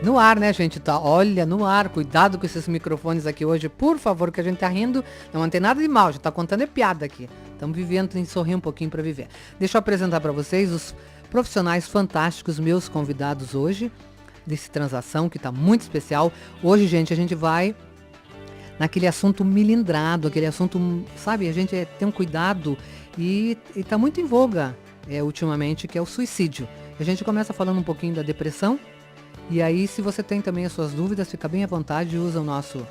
No ar, né, gente? Tá, olha, no ar. Cuidado com esses microfones aqui hoje, por favor, que a gente tá rindo. Não tem nada de mal, já tá contando é piada aqui. Estamos vivendo, tem que sorrir um pouquinho para viver. Deixa eu apresentar para vocês os profissionais fantásticos, meus convidados hoje, desse Transação, que tá muito especial. Hoje, gente, a gente vai naquele assunto milindrado, aquele assunto, sabe, a gente tem um cuidado e tá muito em voga ultimamente, que é o suicídio. A gente começa falando um pouquinho da depressão, e aí se você tem também as suas dúvidas, fica bem à vontade, usa o nosso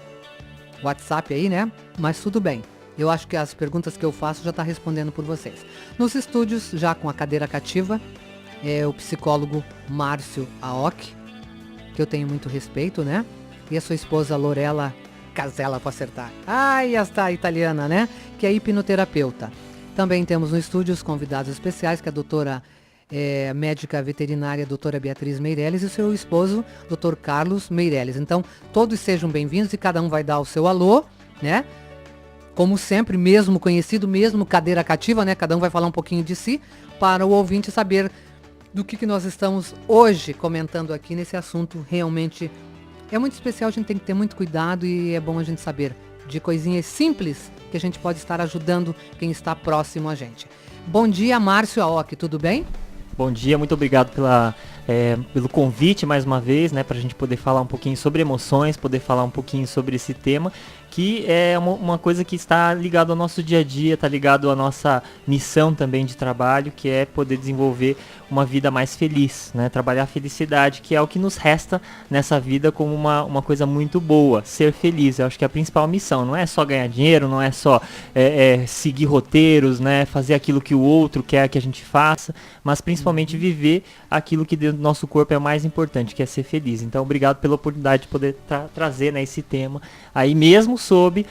WhatsApp aí, né? Mas tudo bem. Eu acho que as perguntas que eu faço já tá respondendo por vocês. Nos estúdios, já com a cadeira cativa, é o psicólogo Márcio Aoki, que eu tenho muito respeito, né? E a sua esposa Lorela Casella, para acertar. Ai, esta italiana, né? Que é hipnoterapeuta. Também temos no estúdio os convidados especiais, que é a doutora médica veterinária, doutora Beatriz Meirelles, e o seu esposo, doutor Carlos Meirelles. Então, todos sejam bem-vindos e cada um vai dar o seu alô, né? Como sempre, mesmo conhecido, mesmo cadeira cativa, né? Cada um vai falar um pouquinho de si, para o ouvinte saber do que nós estamos hoje comentando aqui nesse assunto. Realmente é muito especial, a gente tem que ter muito cuidado e é bom a gente saber de coisinhas simples que a gente pode estar ajudando quem está próximo a gente. Bom dia, Márcio Aoki, tudo bem? Bom dia, muito obrigado pelo convite mais uma vez, né, para a gente poder falar um pouquinho sobre emoções, poder falar um pouquinho sobre esse tema, que é uma coisa que está ligado ao nosso dia a dia, está ligado à nossa missão também de trabalho, que é poder desenvolver uma vida mais feliz, né, trabalhar a felicidade, que é o que nos resta nessa vida como uma coisa muito boa, ser feliz. Eu acho que é a principal missão, não é só ganhar dinheiro, não é só seguir roteiros, né, fazer aquilo que o outro quer que a gente faça, mas principalmente viver aquilo que dentro do nosso corpo é o mais importante, que é ser feliz. Então, obrigado pela oportunidade de poder trazer, né, esse tema aí mesmo sob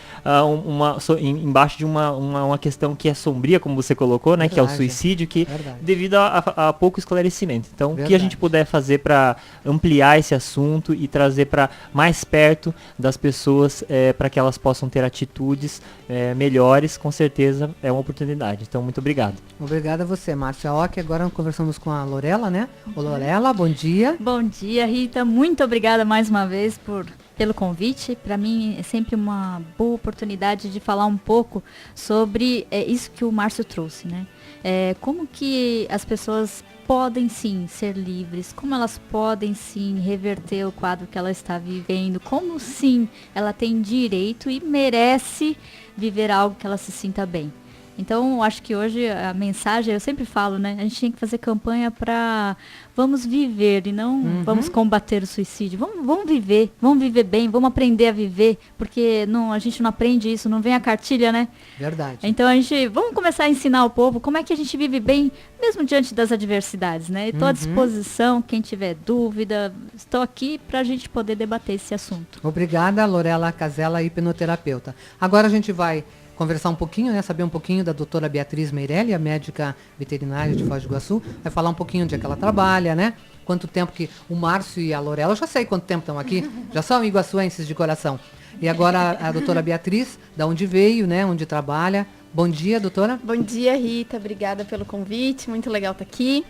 embaixo de uma questão que é sombria, como você colocou, né, que é o suicídio, que devido a pouco esclarecimento. Então, o que a gente puder fazer para ampliar esse assunto e trazer para mais perto das pessoas, para que elas possam ter atitudes melhores, com certeza é uma oportunidade. Então, muito obrigado. Obrigada a você, Márcia Aoki. Agora conversamos com a Lorela, né? Ô, Lorela, bom dia. Bom dia, Rita. Muito obrigada mais uma vez pelo convite. Para mim é sempre uma boa oportunidade de falar um pouco sobre isso que o Márcio trouxe, né? Como que as pessoas podem sim ser livres, como elas podem sim reverter o quadro que ela está vivendo, como sim ela tem direito e merece viver algo que ela se sinta bem. Então, acho que hoje a mensagem, eu sempre falo, né? A gente tem que fazer campanha para vamos viver e não vamos combater o suicídio. Vamos viver bem, vamos aprender a viver, porque a gente não aprende isso, não vem a cartilha, né? Verdade. Então, vamos começar a ensinar o povo como é que a gente vive bem, mesmo diante das adversidades, né? Estou à disposição, quem tiver dúvida, estou aqui para a gente poder debater esse assunto. Obrigada, Lorela Casella, hipnoterapeuta. Agora a gente vai conversar um pouquinho, né, saber um pouquinho da doutora Beatriz Meirelles, a médica veterinária de Foz do Iguaçu, vai falar um pouquinho onde é que ela trabalha, né, quanto tempo que o Márcio e a Lorela, eu já sei quanto tempo estão aqui, já são iguaçuenses de coração. E agora a doutora Beatriz, da onde veio, né, onde trabalha. Bom dia, doutora. Bom dia, Rita, obrigada pelo convite, muito legal estar aqui.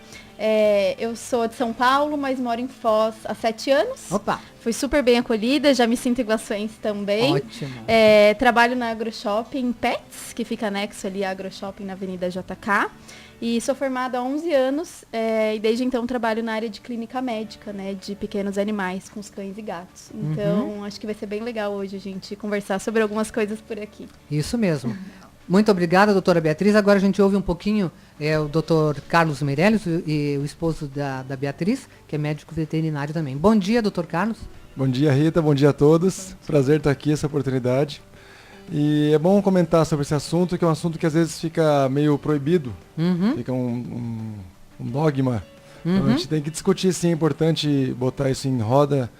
Eu sou de São Paulo, mas moro em Foz há 7 anos. Opa! Fui super bem acolhida, já me sinto iguaçuense também. Ótimo. Trabalho na AgroShopping Pets, que fica anexo ali à AgroShopping na Avenida JK. E sou formada há 11 anos e desde então trabalho na área de clínica médica, né, de pequenos animais, com os cães e gatos. Então, acho que vai ser bem legal hoje a gente conversar sobre algumas coisas por aqui. Isso mesmo. Muito obrigada, doutora Beatriz. Agora a gente ouve um pouquinho o doutor Carlos Meirelles e o esposo da Beatriz, que é médico veterinário também. Bom dia, doutor Carlos. Bom dia, Rita. Bom dia a todos. Prazer estar aqui, essa oportunidade. E é bom comentar sobre esse assunto, que é um assunto que às vezes fica meio proibido, fica um dogma. Então a gente tem que discutir, sim, é importante botar isso em roda,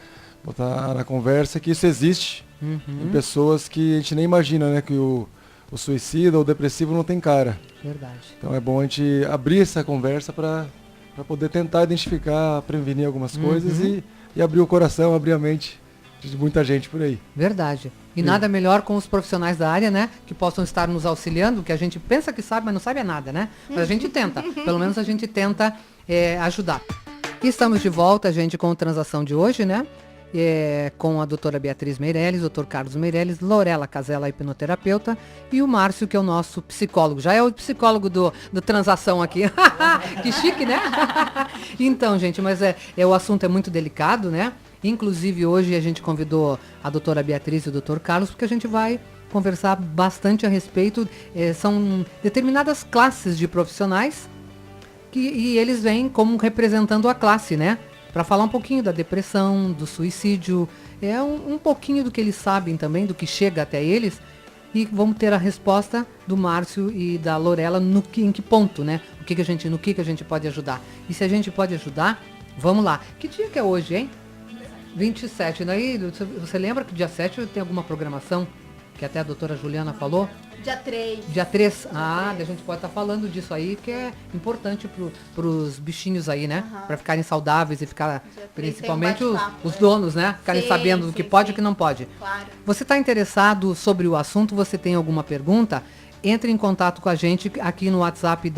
botar na conversa, que isso existe em pessoas que a gente nem imagina, né, que o suicida ou o depressivo não tem cara. Verdade. Então é bom a gente abrir essa conversa para poder tentar identificar, prevenir algumas coisas e abrir o coração, abrir a mente de muita gente por aí. Verdade. E nada melhor com os profissionais da área, né? Que possam estar nos auxiliando, que a gente pensa que sabe, mas não sabe nada, né? Mas a gente tenta. Pelo menos a gente tenta ajudar. Estamos de volta, gente, com o Transação de hoje, né? Com a doutora Beatriz Meirelles, doutor Carlos Meirelles, Lorela Casella, hipnoterapeuta, e o Márcio, que é o nosso psicólogo. Já é o psicólogo do Transação aqui. Que chique, né? Então, gente, mas o assunto é muito delicado, né? Inclusive, hoje a gente convidou a doutora Beatriz e o doutor Carlos, porque a gente vai conversar bastante a respeito. São determinadas classes de profissionais e eles vêm como representando a classe, né? Para falar um pouquinho da depressão, do suicídio, um pouquinho do que eles sabem também, do que chega até eles. E vamos ter a resposta do Márcio e da Lorela em que ponto, né? No que a gente pode ajudar. E se a gente pode ajudar, vamos lá. Que dia que é hoje, hein? 27. Daí, você lembra que dia 7 tem alguma programação? Que até a doutora Juliana falou? Dia 3. Dia 3. A gente pode estar falando disso aí, que é importante pros bichinhos aí, né? Uhum. Para ficarem saudáveis e ficar, principalmente os né? donos, né? Ficarem Sim, sabendo do que pode e o que não pode. Claro. Você está interessado sobre o assunto, você tem alguma pergunta? Entre em contato com a gente aqui no WhatsApp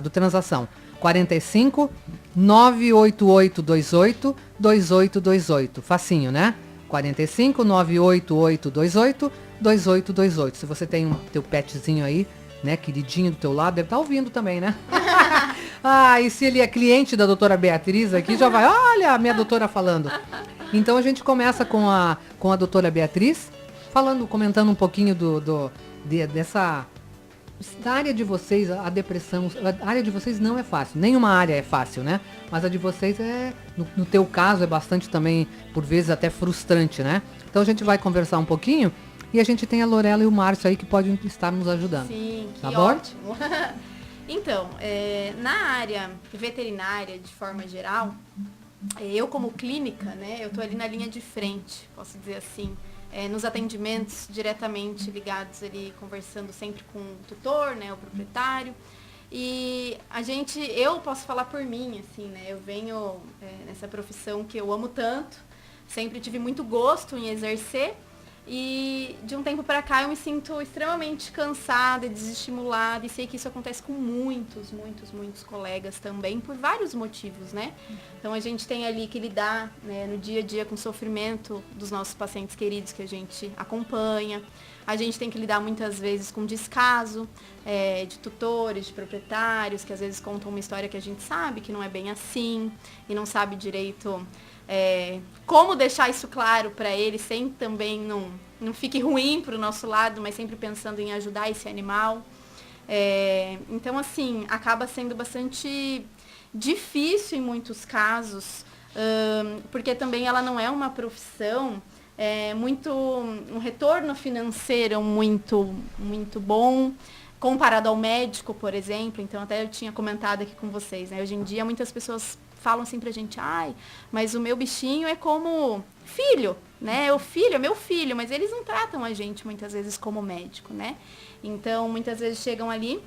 do Transação. 45 98828 2828. Facinho, né? 45 98828 2828. Se você tem teu petzinho aí, né, queridinho do teu lado, deve estar ouvindo também, né? E se ele é cliente da doutora Beatriz aqui, já vai, olha a minha doutora falando. Então a gente começa com a doutora Beatriz, comentando um pouquinho dessa... Da área de vocês, a depressão, a área de vocês não é fácil, nenhuma área é fácil, né? Mas a de vocês no teu caso, é bastante também, por vezes até frustrante, né? Então a gente vai conversar um pouquinho e a gente tem a Lorela e o Márcio aí que podem estar nos ajudando. Sim, tá que bom? ótimo. Então, na área veterinária, de forma geral, eu como clínica, né, eu tô ali na linha de frente, posso dizer assim. Nos atendimentos diretamente ligados ali, conversando sempre com o tutor, né, o proprietário. E eu posso falar por mim, assim, né, eu venho nessa profissão que eu amo tanto, sempre tive muito gosto em exercer, e de um tempo para cá eu me sinto extremamente cansada e desestimulada, e sei que isso acontece com muitos colegas também, por vários motivos, né? Então a gente tem ali que lidar, né, no dia a dia com o sofrimento dos nossos pacientes queridos que a gente acompanha, a gente tem que lidar muitas vezes com descaso de tutores, de proprietários, que às vezes contam uma história que a gente sabe que não é bem assim, e não sabe direito... como deixar isso claro para ele, sem também não fique ruim para o nosso lado, mas sempre pensando em ajudar esse animal. Então, assim, acaba sendo bastante difícil em muitos casos, porque também ela não é uma profissão um retorno financeiro muito bom, comparado ao médico, por exemplo. Então, até eu tinha comentado aqui com vocês, né? Hoje em dia, muitas pessoas falam assim pra gente, mas o meu bichinho é como filho, né? O filho é meu filho, mas eles não tratam a gente muitas vezes como médico, né? Então, muitas vezes chegam ali,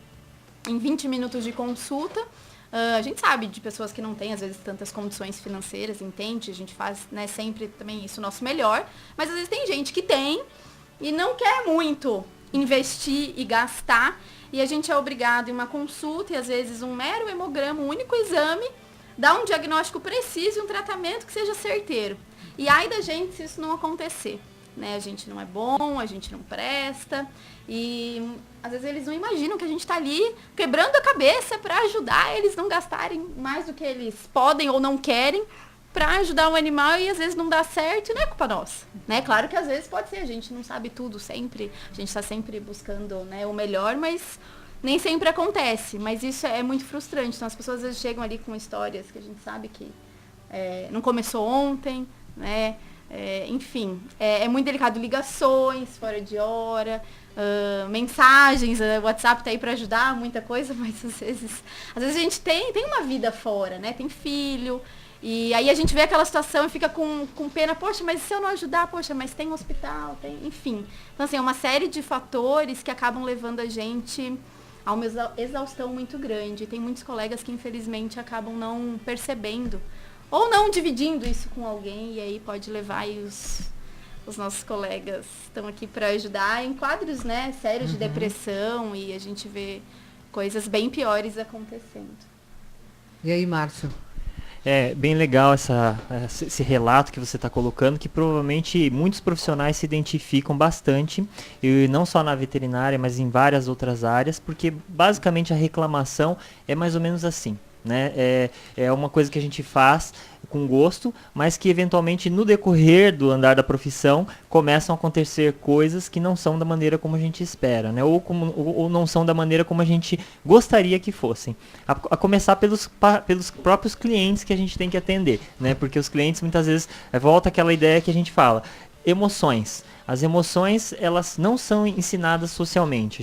em 20 minutos de consulta, a gente sabe de pessoas que não têm, às vezes, tantas condições financeiras, entende? A gente faz, né, sempre também isso, o nosso melhor, mas às vezes tem gente que tem e não quer muito investir e gastar, e a gente é obrigado em uma consulta, e às vezes um mero hemograma, um único exame, dá um diagnóstico preciso e um tratamento que seja certeiro. E ai da gente se isso não acontecer, né? A gente não é bom, a gente não presta, e às vezes eles não imaginam que a gente está ali quebrando a cabeça para ajudar eles não gastarem mais do que eles podem ou não querem para ajudar o animal, e às vezes não dá certo e não é culpa nossa, né? Claro que às vezes pode ser, a gente não sabe tudo sempre, a gente está sempre buscando, né, o melhor, mas nem sempre acontece, mas isso é muito frustrante. Então as pessoas às vezes chegam ali com histórias que a gente sabe que não começou ontem, né? Enfim, é muito delicado, ligações fora de hora, mensagens, o WhatsApp tá aí para ajudar, muita coisa, mas às vezes a gente tem uma vida fora, né? Tem filho, e aí a gente vê aquela situação e fica com pena, poxa, mas se eu não ajudar, poxa, mas tem um hospital, enfim. Então assim, é uma série de fatores que acabam levando a gente a uma exaustão muito grande. Tem muitos colegas que infelizmente acabam não percebendo ou não dividindo isso com alguém, e aí pode levar aí os nossos colegas estão aqui para ajudar em quadros, né, sérios de depressão, e a gente vê coisas bem piores acontecendo. E aí, Márcio? É bem legal esse relato que você está colocando, que provavelmente muitos profissionais se identificam bastante, e não só na veterinária, mas em várias outras áreas, porque basicamente a reclamação é mais ou menos assim. Né? É uma coisa que a gente faz com gosto, mas que eventualmente no decorrer do andar da profissão começam a acontecer coisas que não são da maneira como a gente espera, né? Ou não são da maneira como a gente gostaria que fossem. A começar pelos próprios clientes que a gente tem que atender, né? Porque os clientes muitas vezes volta aquela ideia que a gente fala, emoções. As emoções, elas não são ensinadas socialmente.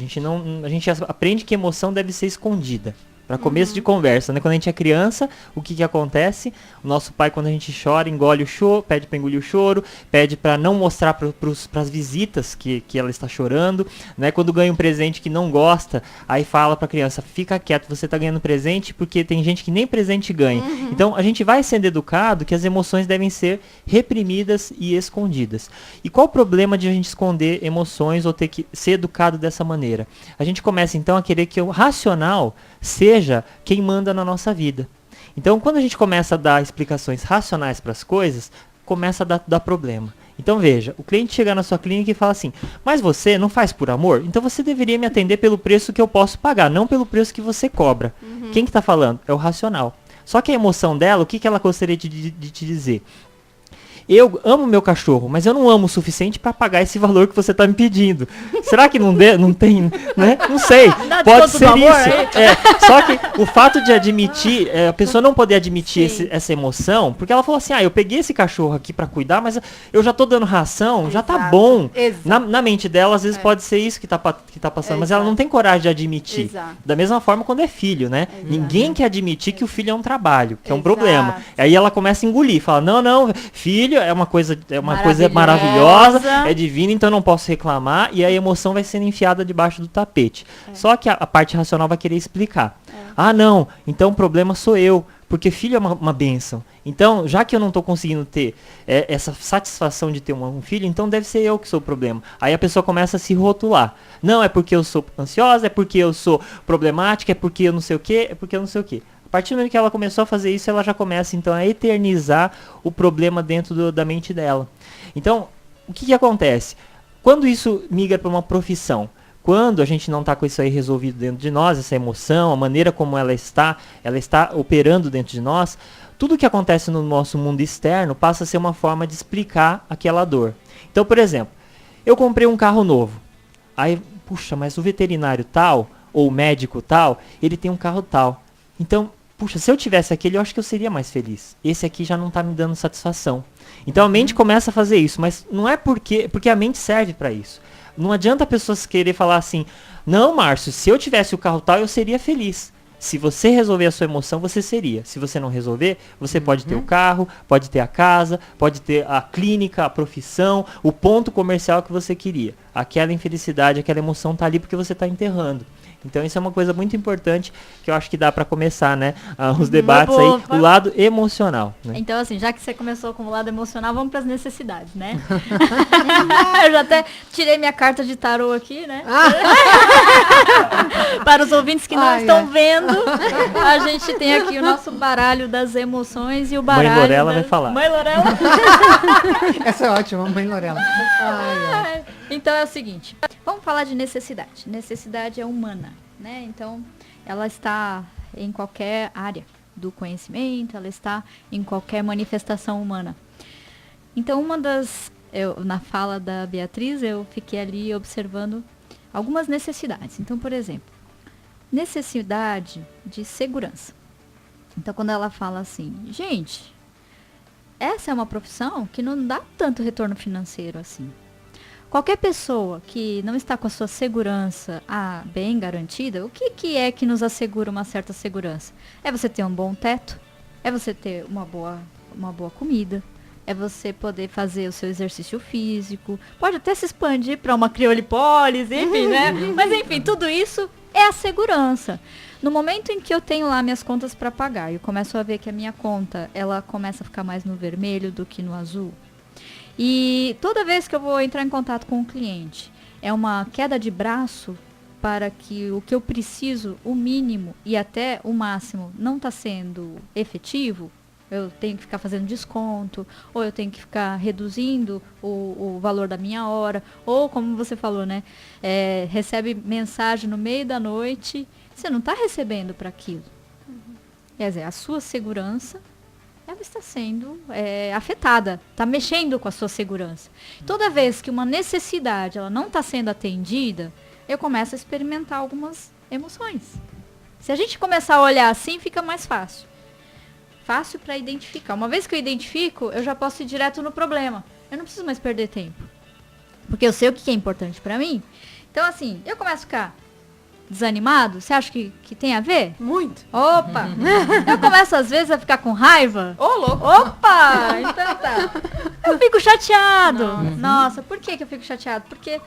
A gente aprende que emoção deve ser escondida. Para começo de conversa, né? Quando a gente é criança, o que acontece? O nosso pai, quando a gente chora, engole o choro, pede para engolir o choro, pede para não mostrar para as visitas que ela está chorando, né? Quando ganha um presente que não gosta, aí fala para a criança, fica quieto, você está ganhando presente, porque tem gente que nem presente ganha. Então, a gente vai sendo educado que as emoções devem ser reprimidas e escondidas. E qual o problema de a gente esconder emoções ou ter que ser educado dessa maneira? A gente começa, então, a querer que o racional seja quem manda na nossa vida. Então, quando a gente começa a dar explicações racionais para as coisas, começa a dar problema. Então, veja, o cliente chega na sua clínica e fala assim, mas você não faz por amor? Então você deveria me atender pelo preço que eu posso pagar, não pelo preço que você cobra. Quem que está falando? É o racional. Só que a emoção dela, o que ela gostaria de te dizer? Eu amo meu cachorro, mas eu não amo o suficiente para pagar esse valor que você está me pedindo. Será que não tem, né? Não sei. Pode ser isso. Só que o fato de admitir, a pessoa não poder admitir essa emoção, porque ela falou assim, eu peguei esse cachorro aqui para cuidar, mas eu já tô dando ração, já tá bom. Na mente dela, às vezes pode ser isso que tá passando, mas ela não tem coragem de admitir. Da mesma forma quando é filho, né? Ninguém quer admitir que o filho é um trabalho, que é um problema. Aí ela começa a engolir, fala, não, filho é uma coisa maravilhosa, é divina, então eu não posso reclamar, e a emoção vai sendo enfiada debaixo do tapete. Só que a parte racional vai querer explicar. Não, então o problema sou eu, porque filho é uma bênção. Então, já que eu não estou conseguindo ter essa satisfação de ter um filho, então deve ser eu que sou o problema. Aí a pessoa começa a se rotular. Não, é porque eu sou ansiosa, é porque eu sou problemática, é porque eu não sei o quê, é porque eu não sei o quê. A partir do momento que ela começou a fazer isso, ela já começa então a eternizar o problema dentro da mente dela. Então, o que acontece? Quando isso migra para uma profissão, quando a gente não está com isso aí resolvido dentro de nós, essa emoção, a maneira como ela está operando dentro de nós, tudo que acontece no nosso mundo externo passa a ser uma forma de explicar aquela dor. Então, por exemplo, eu comprei um carro novo. Aí, puxa, mas o veterinário tal, ou o médico tal, ele tem um carro tal. Então, puxa, se eu tivesse aquele, eu acho que eu seria mais feliz. Esse aqui já não está me dando satisfação. Então a mente começa a fazer isso, mas não é porque a mente serve para isso. Não adianta a pessoa querer falar assim, não, Márcio, se eu tivesse o carro tal, eu seria feliz. Se você resolver a sua emoção, você seria. Se você não resolver, você pode ter o carro, pode ter a casa, pode ter a clínica, a profissão, o ponto comercial que você queria. Aquela infelicidade, aquela emoção está ali porque você está enterrando. Então isso é uma coisa muito importante que eu acho que dá para começar, né? Os debates aí, o lado emocional. Né? Então assim, já que você começou com o lado emocional, vamos para as necessidades, né? Eu já até tirei minha carta de tarô aqui, né? Para os ouvintes que não estão vendo, a gente tem aqui o nosso baralho das emoções e o baralho Mãe Lorela vai falar. Mãe Lorela. Essa é ótima, Mãe Lorela. Então é o seguinte, vamos falar de necessidade. Necessidade é humana, né? Então, ela está em qualquer área do conhecimento, ela está em qualquer manifestação humana. Então, na fala da Beatriz, eu fiquei ali observando algumas necessidades. Então, por exemplo, necessidade de segurança. Então, quando ela fala assim, gente, essa é uma profissão que não dá tanto retorno financeiro assim. Qualquer pessoa que não está com a sua segurança bem garantida, o que é que nos assegura uma certa segurança? É você ter um bom teto, é você ter uma boa comida, é você poder fazer o seu exercício físico, pode até se expandir para uma criolipólise, enfim, né? Mas enfim, tudo isso é a segurança. No momento em que eu tenho lá minhas contas para pagar e eu começo a ver que a minha conta, ela começa a ficar mais no vermelho do que no azul, e toda vez que eu vou entrar em contato com o cliente, é uma queda de braço para que o que eu preciso, o mínimo e até o máximo, não está sendo efetivo, Eu tenho que ficar fazendo desconto, ou eu tenho que ficar reduzindo o valor da minha hora, ou como você falou, né? Recebe mensagem no meio da noite, você não está recebendo para aquilo. Quer dizer, a sua segurança, ela está sendo afetada, está mexendo com a sua segurança. Toda vez que uma necessidade ela não está sendo atendida, eu começo a experimentar algumas emoções. Se a gente começar a olhar assim, fica mais fácil. Fácil para identificar. Uma vez que eu identifico, eu já posso ir direto no problema. Eu não preciso mais perder tempo. Porque eu sei o que é importante para mim. Então, assim, eu começo a ficar desanimado. Você acha que tem a ver? Muito. Opa! Eu começo, às vezes, a ficar com raiva. Ô, louco. Opa! Então tá. Eu fico chateado. Nossa, por que eu fico chateado? Porque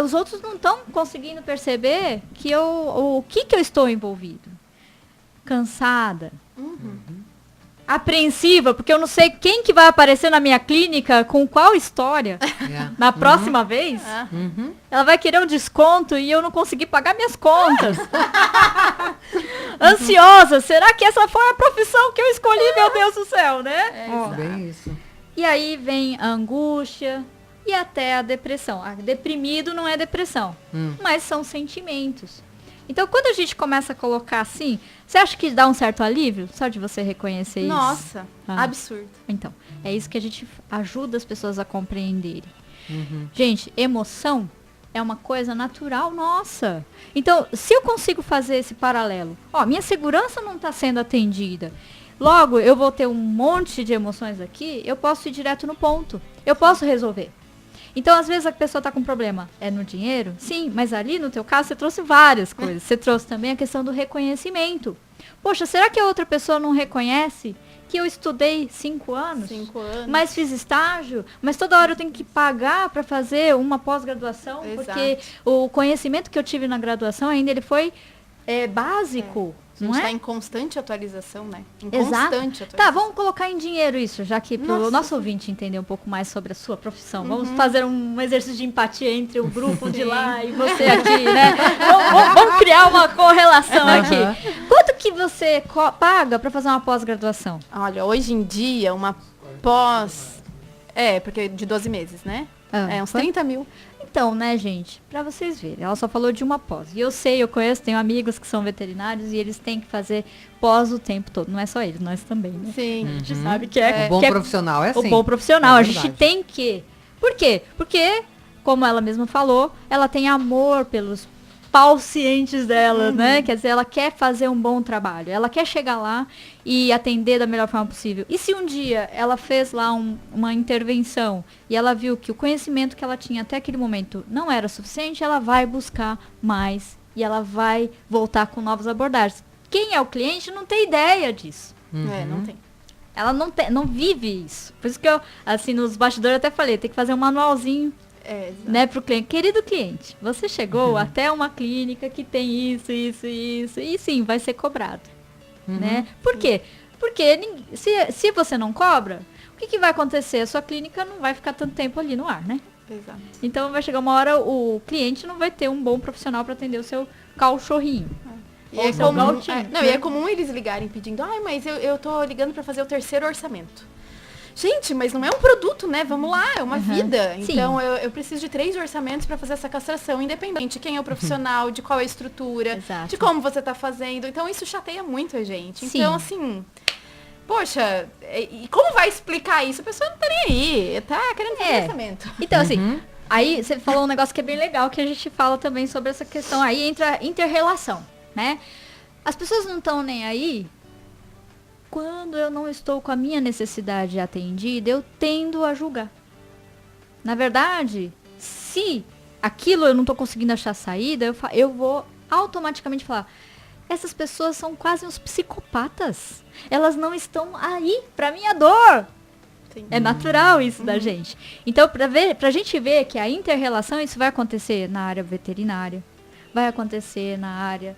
os outros não estão conseguindo perceber que o que eu estou envolvido. Cansada. Apreensiva, porque eu não sei quem que vai aparecer na minha clínica com qual história na próxima vez. Ela vai querer um desconto e eu não consegui pagar minhas contas. Ansiosa, será que essa foi a profissão que eu escolhi, meu Deus do céu, né? Bem isso. E aí vem a angústia e até a depressão. Deprimido não é depressão, mas são sentimentos. Então, quando a gente começa a colocar assim, você acha que dá um certo alívio? Só de você reconhecer isso? Nossa, absurdo. Então, é isso que a gente ajuda as pessoas a compreenderem. Gente, emoção é uma coisa natural nossa. Então, se eu consigo fazer esse paralelo, minha segurança não está sendo atendida. Logo, eu vou ter um monte de emoções aqui, eu posso ir direto no ponto. Eu posso resolver. Então, às vezes, a pessoa está com problema. É no dinheiro? Sim, mas ali, no teu caso, você trouxe várias coisas. Você trouxe também a questão do reconhecimento. Poxa, será que a outra pessoa não reconhece que eu estudei 5 anos? 5 anos. Mas fiz estágio? Mas toda hora eu tenho que pagar para fazer uma pós-graduação? Porque o conhecimento que eu tive na graduação ainda, ele foi básico. A gente Não está é? em constante atualização, né? Em Exato. constante atualização. Tá, vamos colocar em dinheiro isso, já que para o Nossa. nosso ouvinte entender um pouco mais sobre a sua profissão. Vamos fazer um exercício de empatia entre o grupo de lá e você aqui, né? Vamos criar uma correlação aqui. Quanto que você paga para fazer uma pós-graduação? Olha, hoje em dia, uma pós... porque de 12 meses, né? Uns 30 mil. Então, né, gente, pra vocês verem, ela só falou de uma pós. E eu sei, eu conheço, tenho amigos que são veterinários e eles têm que fazer pós o tempo todo. Não é só eles, nós também, né? Sim. A gente sabe que é... O bom que é profissional é assim. o bom profissional, É a gente verdade. tem que... Por quê? Porque, como ela mesma falou, ela tem amor pelos pacientes dela, né? Quer dizer, ela quer fazer um bom trabalho. Ela quer chegar lá e atender da melhor forma possível. E se um dia ela fez lá uma intervenção e ela viu que o conhecimento que ela tinha até aquele momento não era suficiente, ela vai buscar mais e ela vai voltar com novas abordagens. Quem é o cliente não tem ideia disso. Não tem. Ela não vive isso. Por isso que eu, assim, nos bastidores eu até falei, tem que fazer um manualzinho, né, pro cliente. Querido cliente, você chegou até uma clínica que tem isso, e sim, vai ser cobrado, né? Por quê? Porque se você não cobra, o que vai acontecer? A sua clínica não vai ficar tanto tempo ali no ar, né? Exato. Então vai chegar uma hora, o cliente não vai ter um bom profissional para atender o seu cachorrinho. E é, seu comum, gatinho. e é comum eles ligarem pedindo, mas eu tô ligando para fazer o 3º orçamento. Gente, mas não é um produto, né? Vamos lá, é uma vida. Sim. Então, eu preciso de 3 orçamentos para fazer essa castração, independente de quem é o profissional, de qual é a estrutura, Exato. de como você tá fazendo. Então, isso chateia muito a gente. Sim. Então, assim, poxa, e como vai explicar isso? A pessoa não tá nem aí, tá querendo fazer orçamento. Então, assim, aí você falou um negócio que é bem legal, que a gente fala também sobre essa questão. Aí entra a inter-relação, né? As pessoas não estão nem aí. Quando eu não estou com a minha necessidade atendida, eu tendo a julgar. Na verdade, se aquilo eu não estou conseguindo achar saída, eu vou automaticamente falar, essas pessoas são quase uns psicopatas. Elas não estão aí pra minha dor. Sim. É natural isso da gente. Então, pra gente ver que a inter-relação, isso vai acontecer na área veterinária, vai acontecer na área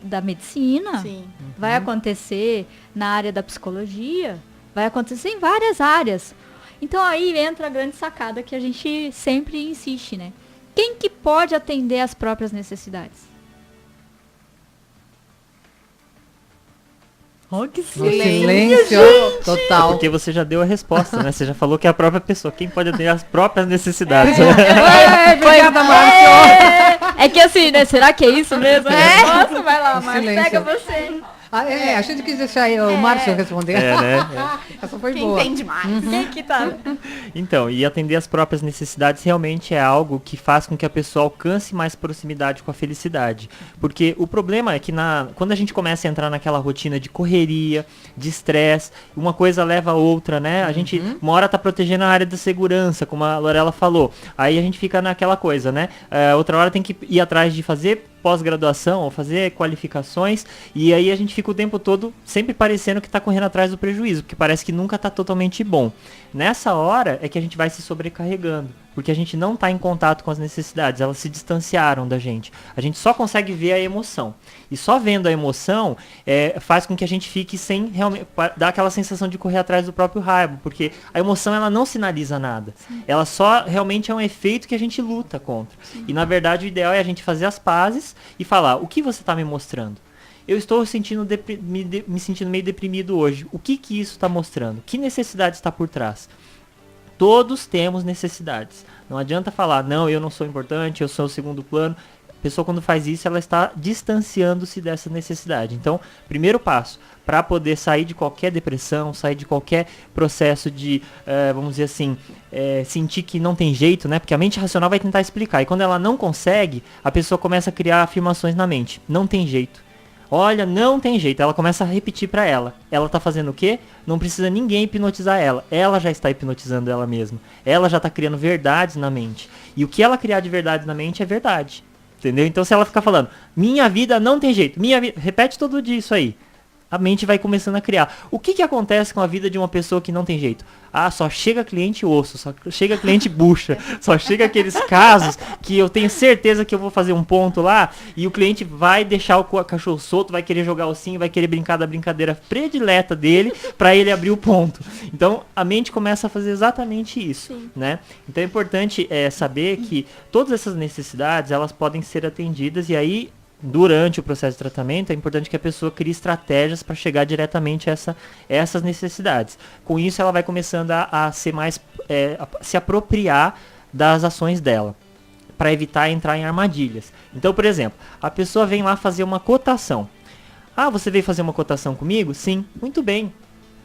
da medicina, Sim. vai acontecer na área da psicologia, vai acontecer em várias áreas. Então aí entra a grande sacada que a gente sempre insiste, né? Quem que pode atender as próprias necessidades? Oh, que No silêncio. silêncio total. Porque você já deu a resposta, né? Você já falou que é a própria pessoa. Quem pode atender as próprias necessidades? Obrigada, Márcio. É que assim, né? Será que é isso mesmo? Nossa, vai lá, Márcio, Silêncio. pega você. A gente quis deixar o Márcio responder. É, né? Essa foi Quem boa. entende mais? Quem que tá? Então, e atender as próprias necessidades realmente é algo que faz com que a pessoa alcance mais proximidade com a felicidade. Porque o problema é que quando a gente começa a entrar naquela rotina de correria, de estresse, uma coisa leva a outra, né? A gente, uma hora tá protegendo a área da segurança, como a Lorela falou. Aí a gente fica naquela coisa, né? Outra hora tem que ir atrás de fazer pós-graduação ou fazer qualificações, e aí a gente fica o tempo todo sempre parecendo que está correndo atrás do prejuízo, porque parece que nunca está totalmente bom. Nessa hora é que a gente vai se sobrecarregando, porque a gente não está em contato com as necessidades, elas se distanciaram da gente. A gente só consegue ver a emoção. E só vendo a emoção faz com que a gente fique sem realmente dar aquela sensação de correr atrás do próprio raiva, porque a emoção ela não sinaliza nada. Sim. Ela só realmente é um efeito que a gente luta contra. Sim. E na verdade o ideal é a gente fazer as pazes e falar, o que você está me mostrando? Eu estou me sentindo meio deprimido hoje. O que isso está mostrando? Que necessidade está por trás? Todos temos necessidades. Não adianta falar, não, eu não sou importante, eu sou o segundo plano. A pessoa quando faz isso, ela está distanciando-se dessa necessidade. Então, primeiro passo, para poder sair de qualquer depressão, sair de qualquer processo de, vamos dizer assim, sentir que não tem jeito, né? Porque a mente racional vai tentar explicar. E quando ela não consegue, a pessoa começa a criar afirmações na mente. Não tem jeito. Olha, não tem jeito. Ela começa a repetir para ela. Ela tá fazendo o quê? Não precisa ninguém hipnotizar ela. Ela já está hipnotizando ela mesma. Ela já está criando verdades na mente. E o que ela criar de verdade na mente é verdade. Entendeu? Então se ela ficar falando, minha vida não tem jeito, repete todo dia isso aí. A mente vai começando a criar. O que acontece com a vida de uma pessoa que não tem jeito? Ah, só chega cliente osso, só chega cliente bucha, só chega aqueles casos que eu tenho certeza que eu vou fazer um ponto lá e o cliente vai deixar o cachorro solto, vai querer jogar ossinho, vai querer brincar da brincadeira predileta dele para ele abrir o ponto. Então, a mente começa a fazer exatamente isso, né? Então, é importante saber que todas essas necessidades, elas podem ser atendidas e aí durante o processo de tratamento, é importante que a pessoa crie estratégias para chegar diretamente a essas necessidades. Com isso, ela vai começando a ser mais, a se apropriar das ações dela, para evitar entrar em armadilhas. Então, por exemplo, a pessoa vem lá fazer uma cotação. Ah, você veio fazer uma cotação comigo? Sim, muito bem.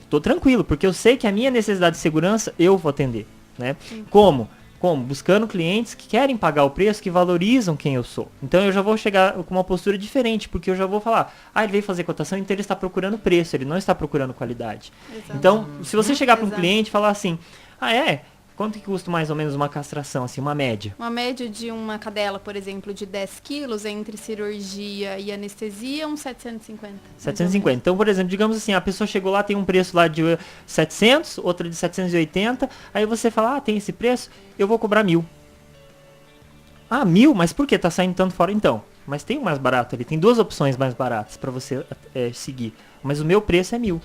Estou tranquilo, porque eu sei que a minha necessidade de segurança eu vou atender, né? Como? Buscando clientes que querem pagar o preço, que valorizam quem eu sou. Então eu já vou chegar com uma postura diferente, porque eu já vou falar, ele veio fazer cotação, então ele está procurando preço, ele não está procurando qualidade. Exato. Então, se você chegar para um cliente e falar assim, quanto que custa mais ou menos uma castração, assim, uma média? Uma média de uma cadela, por exemplo, de 10 quilos, entre cirurgia e anestesia, uns 750. 750. Então, por exemplo, digamos assim, a pessoa chegou lá, tem um preço lá de 700, outra de 780, aí você fala, tem esse preço, eu vou cobrar 1.000. 1.000? Mas por que tá saindo tanto fora? Então, mas tem um mais barato ali, tem duas opções mais baratas para você seguir, mas o meu preço é 1.000.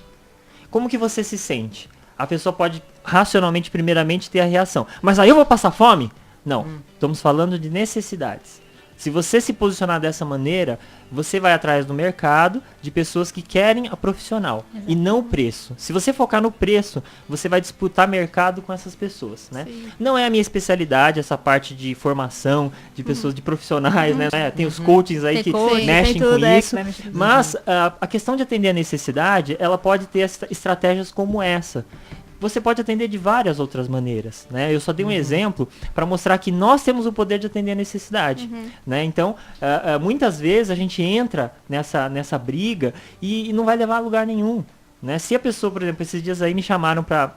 Como que você se sente? A pessoa pode racionalmente, primeiramente, ter a reação. Mas aí eu vou passar fome? Não. Estamos falando de necessidades. Se você se posicionar dessa maneira, você vai atrás do mercado de pessoas que querem a profissional. Exatamente. E não o preço. Se você focar no preço, você vai disputar mercado com essas pessoas, né? Não é a minha especialidade, essa parte de formação de pessoas, de profissionais, né? Tem os coachings aí que mexem com isso. Mas a questão de atender a necessidade, ela pode ter estratégias como essa. Você pode atender de várias outras maneiras, né? Eu só dei um exemplo para mostrar que nós temos o poder de atender a necessidade, né? Então, muitas vezes a gente entra nessa briga e não vai levar a lugar nenhum, né? Se a pessoa, por exemplo, esses dias aí me chamaram para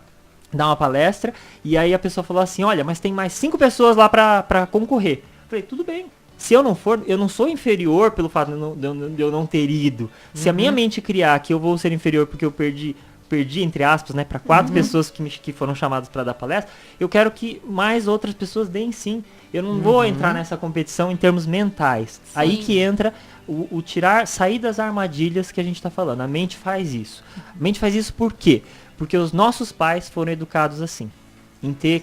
dar uma palestra e aí a pessoa falou assim, olha, mas tem mais 5 pessoas lá para concorrer. Eu falei, tudo bem. Se eu não for, eu não sou inferior pelo fato de eu não ter ido. Se a minha mente criar que eu vou ser inferior porque eu perdi, entre aspas, né, para 4 pessoas que foram chamadas para dar palestra, eu quero que mais outras pessoas deem sim. Eu não vou entrar nessa competição em termos mentais. Sim. Aí que entra o sair das armadilhas que a gente está falando. A mente faz isso. A mente faz isso por quê? Porque os nossos pais foram educados assim,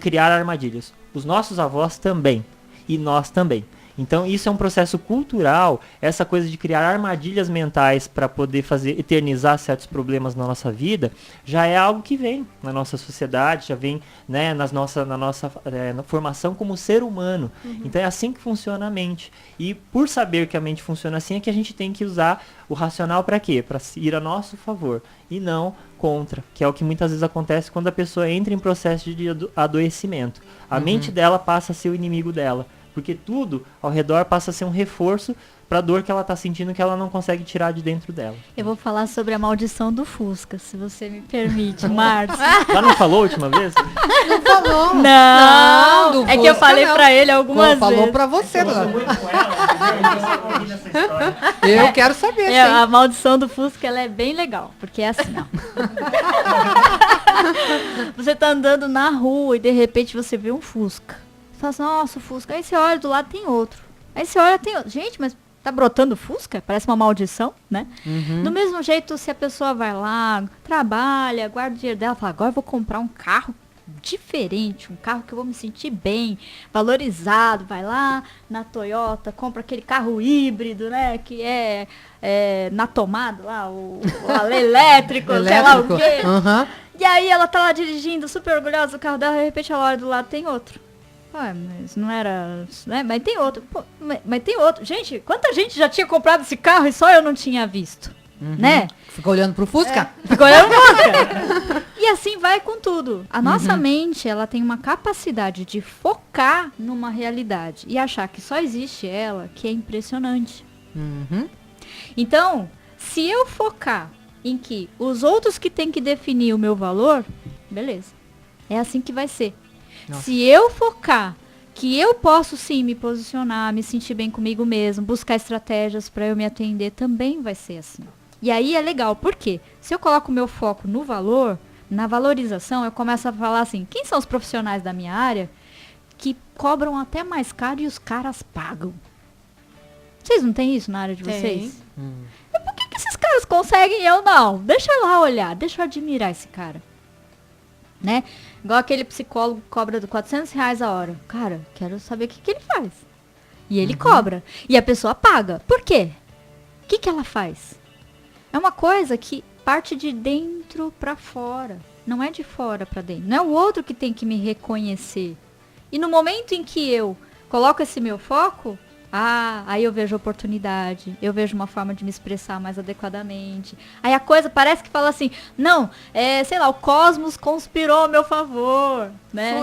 criar armadilhas. Os nossos avós também. E nós também. Então isso é um processo cultural, essa coisa de criar armadilhas mentais para poder eternizar certos problemas na nossa vida, já é algo que vem na nossa sociedade, já vem, né, na nossa na formação como ser humano. Então é assim que funciona a mente. E por saber que a mente funciona assim, é que a gente tem que usar o racional para quê? Para ir a nosso favor e não contra, que é o que muitas vezes acontece quando a pessoa entra em processo de adoecimento. A mente dela passa a ser o inimigo dela, porque tudo ao redor passa a ser um reforço para a dor que ela está sentindo, que ela não consegue tirar de dentro dela. Eu vou falar sobre a maldição do Fusca, se você me permite, Márcio. Já não falou a última vez? Não falou. Não, do é que eu Fusca, falei não. pra ele algumas vezes. Falou pra você, Eu sou dona. muito com ela, eu tô ouvindo essa história. Eu quero saber, sim. A maldição do Fusca, ela é bem legal, porque é assim, ó. Você tá andando na rua e de repente você vê um Fusca. Você fala assim, nossa, o Fusca. Aí você olha, do lado tem outro. Aí você olha, tem outro. Gente, mas tá brotando Fusca? Parece uma maldição, né? Do mesmo jeito, se a pessoa vai lá, trabalha, guarda o dinheiro dela, fala, agora eu vou comprar um carro diferente, um carro que eu vou me sentir bem, valorizado, vai lá na Toyota, compra aquele carro híbrido, né, que é na tomada lá, o elétrico, sei lá o quê. Aham. E aí ela tá lá dirigindo, super orgulhosa do carro dela, de repente ela olha do lado, tem outro. Ué, mas não era, né, mas tem outro. Pô, mas tem outro. Gente, quanta gente já tinha comprado esse carro e só eu não tinha visto, né? Fica olhando pro Fusca? Ficou olhando Fusca. E assim vai com tudo. A nossa mente, ela tem uma capacidade de focar numa realidade e achar que só existe ela, que é impressionante. Uhum. Então, se eu focar em que os outros que têm que definir o meu valor, beleza. É assim que vai ser. Nossa. Se eu focar que eu posso sim me posicionar, me sentir bem comigo mesmo, buscar estratégias para eu me atender, também vai ser assim. E aí é legal, por quê? Se eu coloco o meu foco no valor, na valorização, eu começo a falar assim, quem são os profissionais da minha área que cobram até mais caro e os caras pagam? Vocês não têm isso na área de vocês? E por que esses caras conseguem e eu não? Deixa eu lá olhar, deixa eu admirar esse cara. Né? Igual aquele psicólogo que cobra R$400 a hora. Cara, quero saber o que ele faz. E ele cobra. E a pessoa paga. Por quê? O que ela faz? É uma coisa que parte de dentro pra fora. Não é de fora pra dentro. Não é o outro que tem que me reconhecer. E no momento em que eu coloco esse meu foco, aí eu vejo oportunidade, eu vejo uma forma de me expressar mais adequadamente. Aí a coisa parece que fala assim, não, sei lá, o cosmos conspirou a meu favor, né?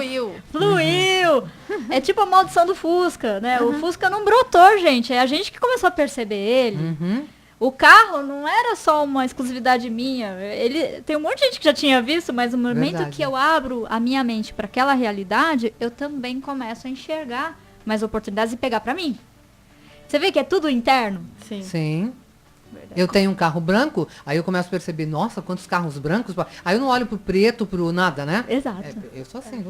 Fluiu. É tipo a maldição do Fusca, né? O Fusca não brotou, gente, é a gente que começou a perceber ele. O carro não era só uma exclusividade minha. Ele tem um monte de gente que já tinha visto, mas no momento que eu abro a minha mente para aquela realidade, eu também começo a enxergar mais oportunidades e pegar para mim. Você vê que é tudo interno? Sim. Eu tenho um carro branco, aí eu começo a perceber, nossa, quantos carros brancos. Aí eu não olho pro preto, pro nada, né? Exato. Eu sou assim,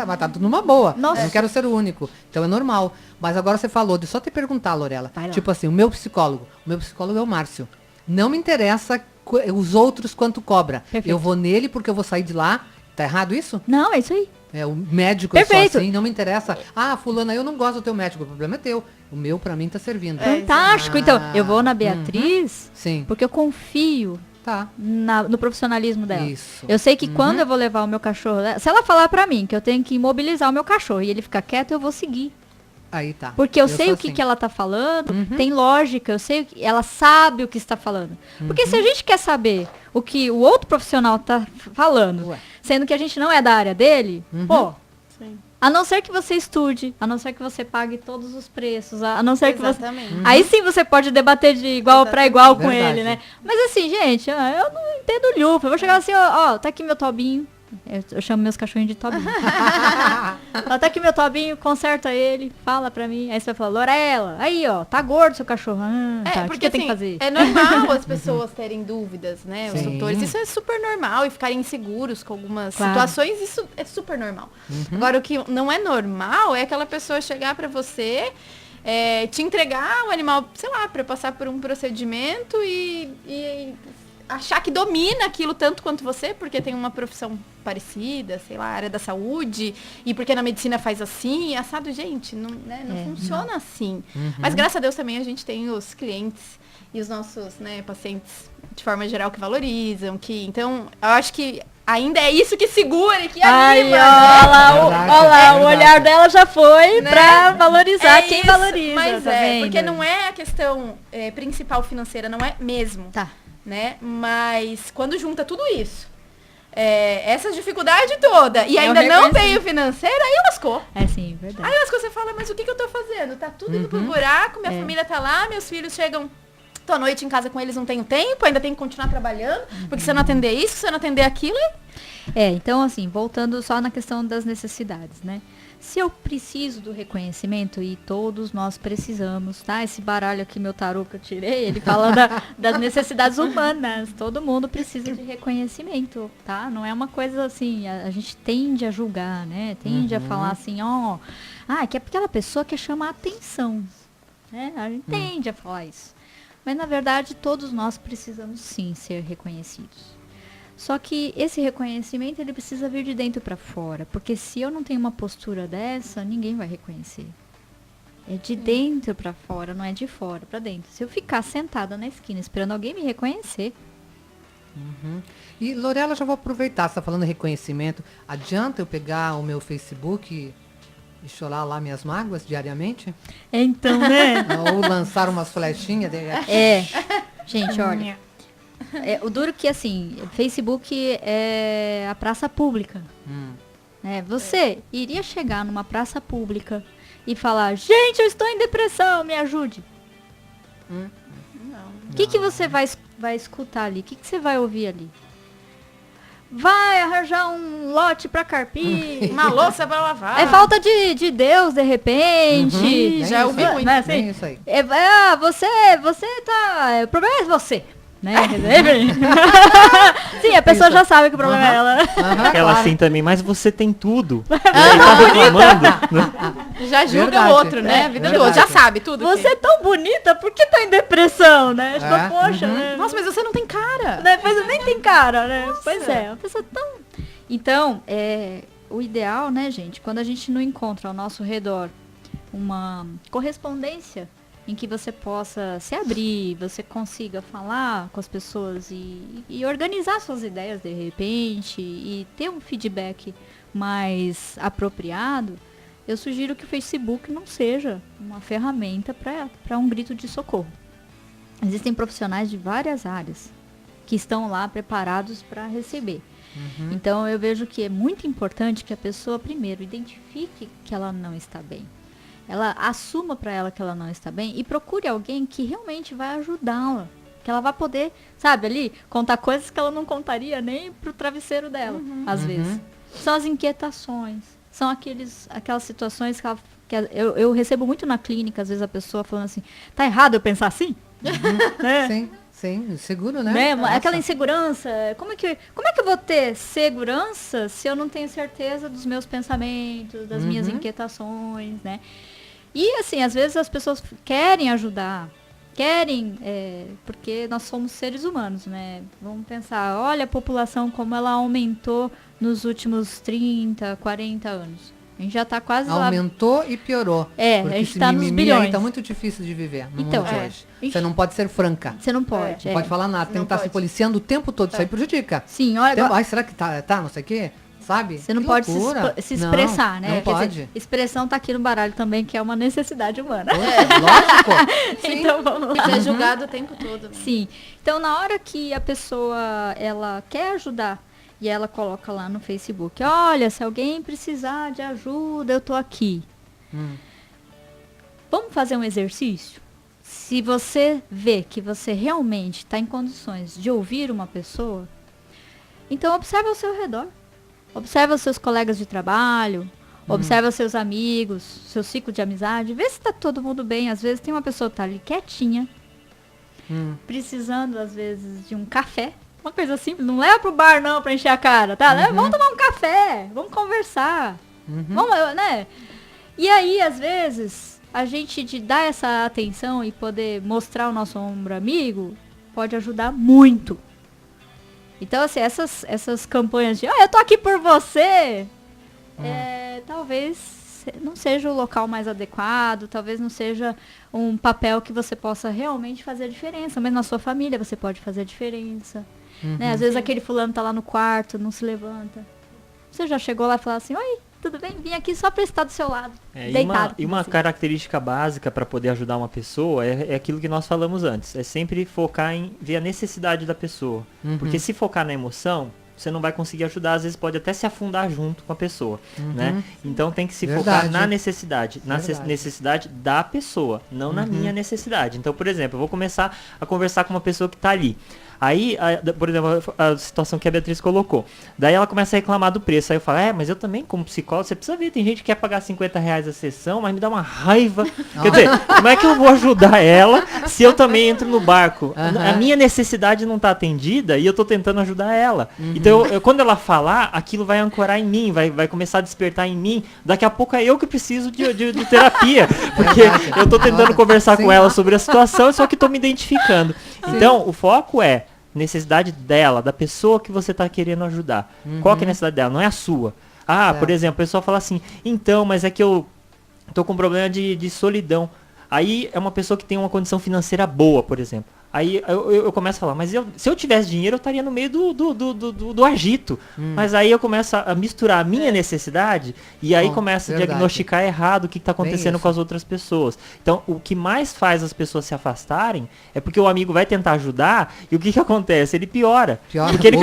mas tá tudo numa boa. Nossa. Eu não quero ser o único. Então é normal. Mas agora você falou, de só te perguntar, Lorela. Vai lá. Tipo assim, o meu psicólogo é o Márcio. Não me interessa os outros quanto cobra. Perfeito. Eu vou nele porque eu vou sair de lá. Tá errado isso? Não, é isso aí. É, o médico Perfeito. é só assim, não me interessa. Ah, fulana, eu não gosto do teu médico, o problema é teu. O meu, pra mim, tá servindo. Fantástico. Então, eu vou na Beatriz Sim, porque eu confio tá. no profissionalismo dela. Isso. Eu sei que quando eu vou levar o meu cachorro, se ela falar pra mim que eu tenho que imobilizar o meu cachorro e ele ficar quieto, eu vou seguir. Aí tá. Porque eu sei sou o que, assim. que ela tá falando, tem lógica, eu sei ela sabe o que está falando. Porque se a gente quer saber o que o outro profissional tá falando, Ué. sendo que a gente não é da área dele, pô, Sim. a não ser que você estude, a não ser que você pague todos os preços, a não ser que você... Exatamente. Aí sim você pode debater de igual para igual com Verdade. ele, né? Mas assim, gente, eu não entendo lhufa. Eu vou chegar assim, ó, tá aqui meu Tobinho. Eu chamo meus cachorrinhos de Tobinho. Ó, tá aqui meu Tobinho, conserta ele, fala pra mim. Aí você vai falar, Lorela, aí ó, tá gordo seu cachorro. Tá, o que eu tenho que fazer? É normal as pessoas terem dúvidas, né? Os Sim. doutores. Isso é super normal e ficarem inseguros com algumas Claro. situações, isso é super normal. Agora, o que não é normal é aquela pessoa chegar pra você, te entregar o animal, sei lá, pra passar por um procedimento e achar que domina aquilo tanto quanto você, porque tem uma profissão parecida, sei lá, área da saúde, e porque na medicina faz assim, assado, gente, não, né, não funciona assim. Mas graças a Deus também a gente tem os clientes e os nossos, né, pacientes de forma geral que valorizam, que então eu acho que ainda é isso que segura e que anima. Olha lá, o olhar dela já foi, né, pra valorizar quem valoriza. Mas tá vendo? porque não é a questão principal financeira, não é mesmo. Tá. Né? Mas quando junta tudo isso, essa dificuldade toda, e ainda não veio financeira, aí lascou. É sim, verdade. Aí lascou, você fala, mas o que eu tô fazendo? Tá tudo indo pro buraco, minha família tá lá, meus filhos chegam, tô à noite em casa com eles, não tenho tempo, ainda tenho que continuar trabalhando, porque se eu não atender isso, se eu não atender aquilo... Então assim, voltando só na questão das necessidades, né? Se eu preciso do reconhecimento, e todos nós precisamos, tá? Esse baralho aqui, meu tarô que eu tirei, ele fala das necessidades humanas. Todo mundo precisa de reconhecimento, tá? Não é uma coisa assim, a gente tende a julgar, né? Tende a falar assim, que é porque aquela pessoa quer chamar atenção, né? A gente tende a falar isso. Mas, na verdade, todos nós precisamos, sim, ser reconhecidos. Só que esse reconhecimento, ele precisa vir de dentro para fora. Porque se eu não tenho uma postura dessa, ninguém vai reconhecer. É de dentro para fora, não é de fora para dentro. Se eu ficar sentada na esquina esperando alguém me reconhecer... E, Lorela, já vou aproveitar, você tá falando de reconhecimento. Adianta eu pegar o meu Facebook e chorar lá minhas mágoas diariamente? Então, né? Ou lançar umas flechinhas? Gente, olha... o duro que, assim, Facebook é a praça pública. Você iria chegar numa praça pública e falar, gente, eu estou em depressão, me ajude. O que você vai escutar ali? O que você vai ouvir ali? Vai arranjar um lote pra carpir. Uma louça pra lavar. É falta de Deus, de repente. Já ouvi muito. Né, assim, isso aí. Você tá... O problema é você. Né? Sim, a pessoa já sabe que o problema é ela. Ela assim também, mas você tem tudo. E aí tá reclamando. Já julga Verdade, o outro, né? A vida do outro. Já sabe tudo. Você é tão bonita, por que tá em depressão, né? Tipo, poxa, né? Nossa, mas você não tem cara. Né? Mas nem tem cara, né? Nossa. Pois é, uma pessoa tão... Então, o ideal, né, gente, quando a gente não encontra ao nosso redor uma correspondência em que você possa se abrir, você consiga falar com as pessoas e organizar suas ideias de repente e ter um feedback mais apropriado, eu sugiro que o Facebook não seja uma ferramenta para um grito de socorro. Existem profissionais de várias áreas que estão lá preparados para receber. Então eu vejo que é muito importante que a pessoa primeiro identifique que ela não está bem. Ela assuma para ela que ela não está bem e procure alguém que realmente vai ajudá-la. Que ela vai poder, sabe, ali, contar coisas que ela não contaria nem pro travesseiro dela, às vezes. São as inquietações, são aquelas situações que eu recebo muito na clínica, às vezes a pessoa falando assim, tá errado eu pensar assim? Né? Sim, seguro, né? Aquela insegurança, como é que eu vou ter segurança se eu não tenho certeza dos meus pensamentos, das minhas inquietações, né? E assim, às vezes as pessoas querem ajudar, porque nós somos seres humanos, né? Vamos pensar, olha a população como ela aumentou nos últimos 30, 40 anos. A gente já tá quase Aumentou e piorou. A gente tá nos bilhões. Tá muito difícil de viver no então, mundo de hoje. Você não pode ser franca. Você não pode. Não pode falar nada. Tem que estar se policiando o tempo todo. Isso aí prejudica. Sim, olha... Ai, será que tá, não sei o quê? Sabe? Você não pode se expressar, né? Não pode. Dizer, expressão tá aqui no baralho também, que é uma necessidade humana. Lógico. Sim. Então vamos lá. É julgado o tempo todo. Né? Sim. Então, na hora que a pessoa, ela quer ajudar, e ela coloca lá no Facebook, olha, se alguém precisar de ajuda, eu tô aqui. Vamos fazer um exercício? Se você vê que você realmente está em condições de ouvir uma pessoa, então observe ao seu redor. Observe os seus colegas de trabalho, observe os seus amigos, seu ciclo de amizade, vê se está todo mundo bem. Às vezes tem uma pessoa que tá ali quietinha, precisando, às vezes, de um café. Uma coisa simples, não leva pro bar não pra encher a cara, tá? Vamos tomar um café, vamos conversar. Vamos, né? E aí, às vezes, a gente de dar essa atenção e poder mostrar o nosso ombro amigo pode ajudar muito. Então, assim, essas campanhas de, eu tô aqui por você, talvez não seja o local mais adequado, talvez não seja um papel que você possa realmente fazer a diferença, mas na sua família você pode fazer a diferença. Né? Às vezes aquele fulano tá lá no quarto, não se levanta. Você já chegou lá e falou assim, oi, tudo bem? Vim aqui só para estar do seu lado, deitado. E uma característica básica para poder ajudar uma pessoa é aquilo que nós falamos antes. É sempre focar em ver a necessidade da pessoa. Porque se focar na emoção, você não vai conseguir ajudar, às vezes pode até se afundar junto com a pessoa, né? Então tem que se focar na necessidade, necessidade da pessoa, não na minha necessidade. Então, por exemplo, eu vou começar a conversar com uma pessoa que está ali. Aí, por exemplo, a situação que a Beatriz colocou. Daí ela começa a reclamar do preço. Aí eu falo, mas eu também, como psicólogo, você precisa ver, tem gente que quer pagar R$50 a sessão, mas me dá uma raiva. Quer dizer, como é que eu vou ajudar ela se eu também entro no barco? A minha necessidade não está atendida e eu estou tentando ajudar ela. Então, quando ela falar, aquilo vai ancorar em mim, vai começar a despertar em mim. Daqui a pouco é eu que preciso de terapia. Porque eu estou tentando conversar com ela sobre a situação, só que estou me identificando. Então, o foco é necessidade dela, da pessoa que você está querendo ajudar. Qual que é a necessidade dela? Não é a sua. Por exemplo, a pessoa fala assim, então, mas é que eu tô com problema de solidão. Aí é uma pessoa que tem uma condição financeira boa, por exemplo. Aí eu começo a falar, mas se eu tivesse dinheiro, eu estaria no meio do agito. Mas aí eu começo a misturar a minha necessidade e aí começo a diagnosticar errado o que está acontecendo com as outras pessoas. Então, o que mais faz as pessoas se afastarem é porque o amigo vai tentar ajudar e o que acontece? Ele piora. Porque ele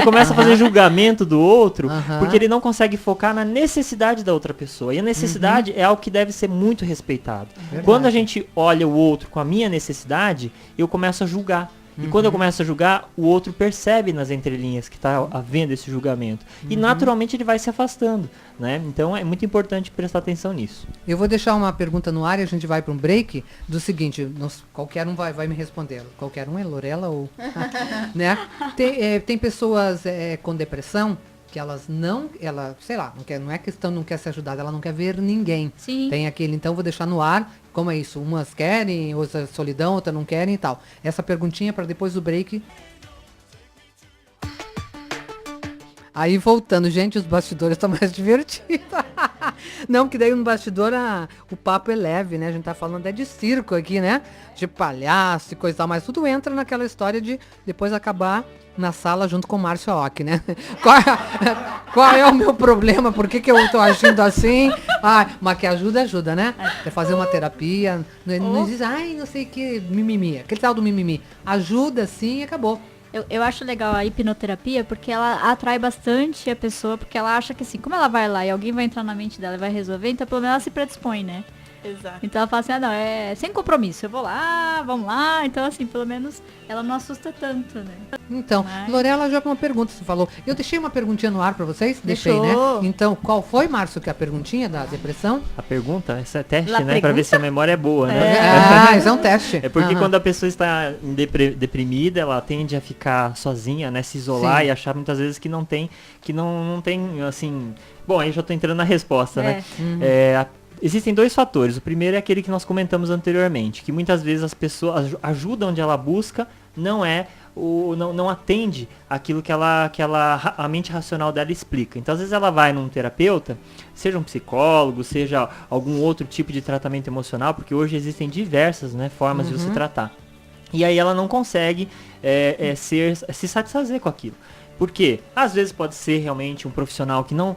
começa a fazer julgamento do outro, porque ele não consegue focar na necessidade da outra pessoa. E a necessidade é algo que deve ser muito respeitado. Quando a gente olha o outro com a minha necessidade, eu começo a julgar. E quando eu começo a julgar, o outro percebe nas entrelinhas que está havendo esse julgamento. E naturalmente ele vai se afastando, né? Então é muito importante prestar atenção nisso. Eu vou deixar uma pergunta no ar e a gente vai para um break do seguinte, qualquer um vai me responder. Qualquer um é Lorela ou... né? Tem pessoas com depressão que não é questão, não quer ser ajudada, ela não quer ver ninguém. Sim. Tem aquele, então vou deixar no ar, como é isso, umas querem, outras solidão, outras não querem e tal. Essa perguntinha para depois do break. Aí voltando, gente, os bastidores estão mais divertidos. Não, que daí no bastidor o papo é leve, né? A gente tá falando de circo aqui, né? De palhaço e coisa e tal, mas tudo entra naquela história de depois acabar na sala junto com o Márcio Ock, né? Qual é o meu problema? Por que eu tô agindo assim? Mas que ajuda, né? É fazer uma terapia. Não diz, não sei o que, mimimi. Aquele tal do mimimi. Ajuda sim e acabou. Eu acho legal a hipnoterapia porque ela atrai bastante a pessoa, porque ela acha que assim, como ela vai lá e alguém vai entrar na mente dela e vai resolver, então pelo menos ela se predispõe, né? Exato. Então ela fala assim, é sem compromisso, eu vou lá, vamos lá, então assim, pelo menos ela não assusta tanto, né? Então, Lorela, já uma pergunta, você falou. Eu deixei uma perguntinha no ar pra vocês? Deixou. Deixei, né? Então, qual foi, Márcio, que é a perguntinha da depressão? A pergunta, essa é teste, né? Pra ver se a memória é boa, né? Isso é um teste. É porque quando a pessoa está deprimida, ela tende a ficar sozinha, né? Se isolar e achar muitas vezes que não tem, assim... Bom, aí já tô entrando na resposta, né? Existem dois fatores. O primeiro é aquele que nós comentamos anteriormente, que muitas vezes as pessoas, a ajuda onde ela busca não atende aquilo que a mente racional dela explica. Então, às vezes ela vai num terapeuta, seja um psicólogo, seja algum outro tipo de tratamento emocional, porque hoje existem diversas, né, formas de você tratar. E aí ela não consegue se satisfazer com aquilo. Porque às vezes pode ser realmente um profissional que não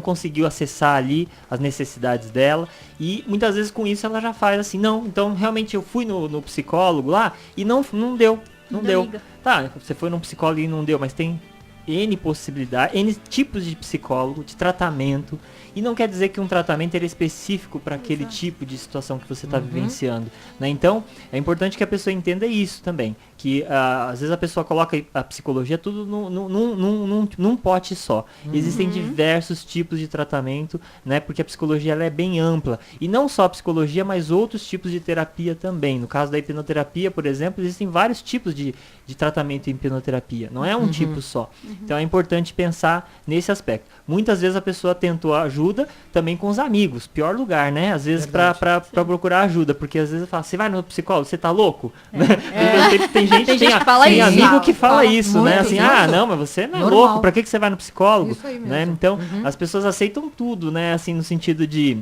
conseguiu acessar ali as necessidades dela. E muitas vezes com isso ela já faz assim, então realmente eu fui no psicólogo lá e não deu. Não deu. Liga. Tá, você foi num psicólogo e não deu, mas tem N possibilidades, N tipos de psicólogo, de tratamento. E não quer dizer que um tratamento é específico para aquele tipo de situação que você está vivenciando, né? Então, é importante que a pessoa entenda isso também. Que às vezes a pessoa coloca a psicologia tudo num pote só. Existem diversos tipos de tratamento, né? Porque a psicologia ela é bem ampla. E não só a psicologia, mas outros tipos de terapia também. No caso da hipnoterapia, por exemplo, existem vários tipos de tratamento em hipnoterapia. Não é um tipo só. Então é importante pensar nesse aspecto. Muitas vezes a pessoa tentou ajuda também com os amigos. Pior lugar, né? Às vezes para procurar ajuda. Porque às vezes fala, você vai no psicólogo, você tá louco? Tem gente que fala isso. Tem amigo que fala isso, né? Assim, não, mas você não é louco. Pra que você vai no psicólogo? Isso aí mesmo. Né? Então, as pessoas aceitam tudo, né? Assim, no sentido de...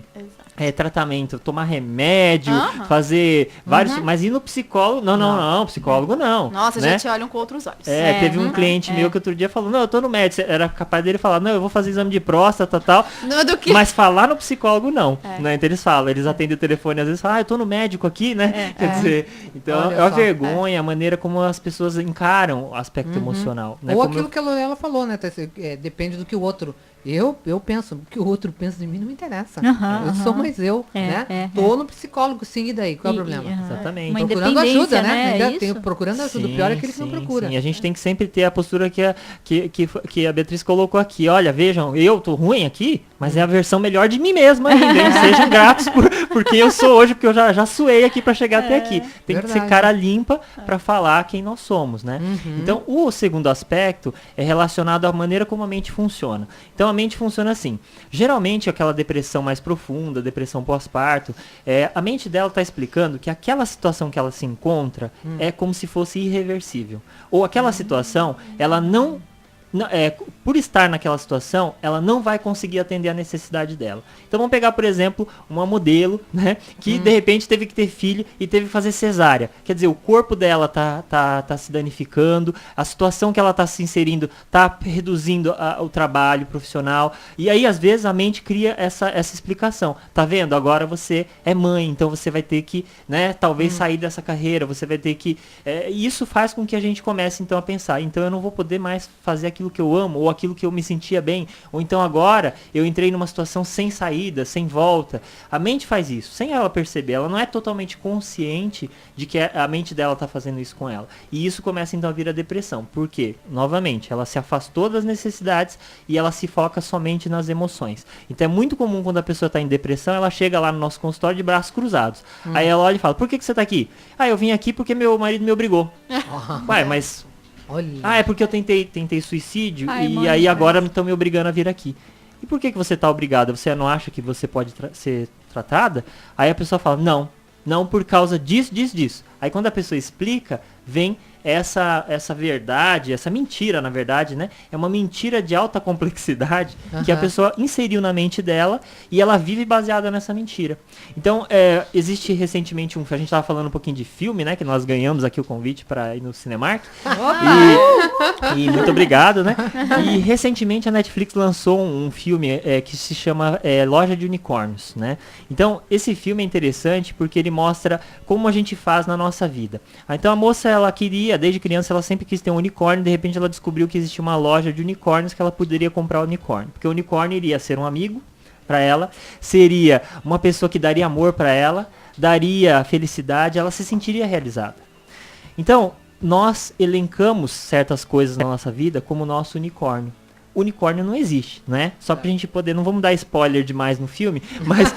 tratamento, tomar remédio, fazer vários... Mas ir no psicólogo... Não, psicólogo não. Nossa, né? a gente olha com outros olhos. Teve um cliente meu que outro dia falou, não, eu tô no médico. Era capaz dele falar, não, eu vou fazer exame de próstata e tal. Mas falar no psicólogo não. Né? Então eles falam, eles atendem o telefone, às vezes falam, eu tô no médico aqui, né? Quer dizer, então é a vergonha, a maneira como as pessoas encaram o aspecto emocional. Né? Ou como aquilo que ela falou, né? Depende do que o outro... Eu penso, o que o outro pensa de mim não me interessa. Eu sou mais eu, né? Tô no psicólogo, sim, e daí? Qual é o problema? Exatamente. Uma Procurando ajuda, né? né? Ainda procurando ajuda. O pior é aquele que não procura. Sim. A gente tem que sempre ter a postura que a Beatriz colocou aqui. Olha, vejam, eu tô ruim aqui, mas é a versão melhor de mim mesma ainda. Hein? Sejam gratos por quem eu sou hoje, porque eu já suei aqui para chegar até aqui. Tem que ser cara limpa para falar quem nós somos, né? Então, o segundo aspecto é relacionado à maneira como a mente funciona. Então, a mente funciona assim. Geralmente, aquela depressão mais profunda, depressão pós-parto, a mente dela está explicando que aquela situação que ela se encontra é como se fosse irreversível. Ou aquela situação, ela não... por estar naquela situação, ela não vai conseguir atender a necessidade dela. Então vamos pegar, por exemplo, uma modelo, né, que de repente teve que ter filho e teve que fazer cesárea. Quer dizer, o corpo dela tá se danificando, a situação que ela tá se inserindo tá reduzindo o trabalho profissional. E aí, às vezes, a mente cria essa explicação. Tá vendo? Agora você é mãe, então você vai ter que, né, talvez sair dessa carreira, você vai ter que... E isso faz com que a gente comece, então, a pensar, então eu não vou poder mais fazer aquilo que eu amo, ou aquilo que eu me sentia bem, ou então agora eu entrei numa situação sem saída, sem volta. A mente faz isso, sem ela perceber, ela não é totalmente consciente de que a mente dela está fazendo isso com ela. E isso começa então a vir a depressão. Por quê? Novamente, ela se afastou das necessidades e ela se foca somente nas emoções. Então é muito comum quando a pessoa está em depressão, ela chega lá no nosso consultório de braços cruzados. Aí ela olha e fala, por que você está aqui? Eu vim aqui porque meu marido me obrigou. Ué, mas... Olha. É porque eu tentei suicídio e aí agora estão me obrigando a vir aqui. E por que você está obrigada? Você não acha que você pode ser tratada? Aí a pessoa fala, não por causa disso. Aí quando a pessoa explica, vem essa verdade, essa mentira, na verdade, né? É uma mentira de alta complexidade que a pessoa inseriu na mente dela e ela vive baseada nessa mentira. Então, existe recentemente a gente estava falando um pouquinho de filme, né? Que nós ganhamos aqui o convite para ir no Cinemark. E muito obrigado, né? E recentemente a Netflix lançou um filme que se chama Loja de Unicórnios, né? Então, esse filme é interessante porque ele mostra como a gente faz na nossa vida. Então, a moça, ela queria, desde criança, ela sempre quis ter um unicórnio. De repente, ela descobriu que existia uma loja de unicórnios que ela poderia comprar o unicórnio. Porque o unicórnio iria ser um amigo para ela, seria uma pessoa que daria amor para ela, daria felicidade, ela se sentiria realizada. Então, nós elencamos certas coisas na nossa vida como nosso unicórnio. O unicórnio não existe, né? Só pra gente poder, não vamos dar spoiler demais no filme, mas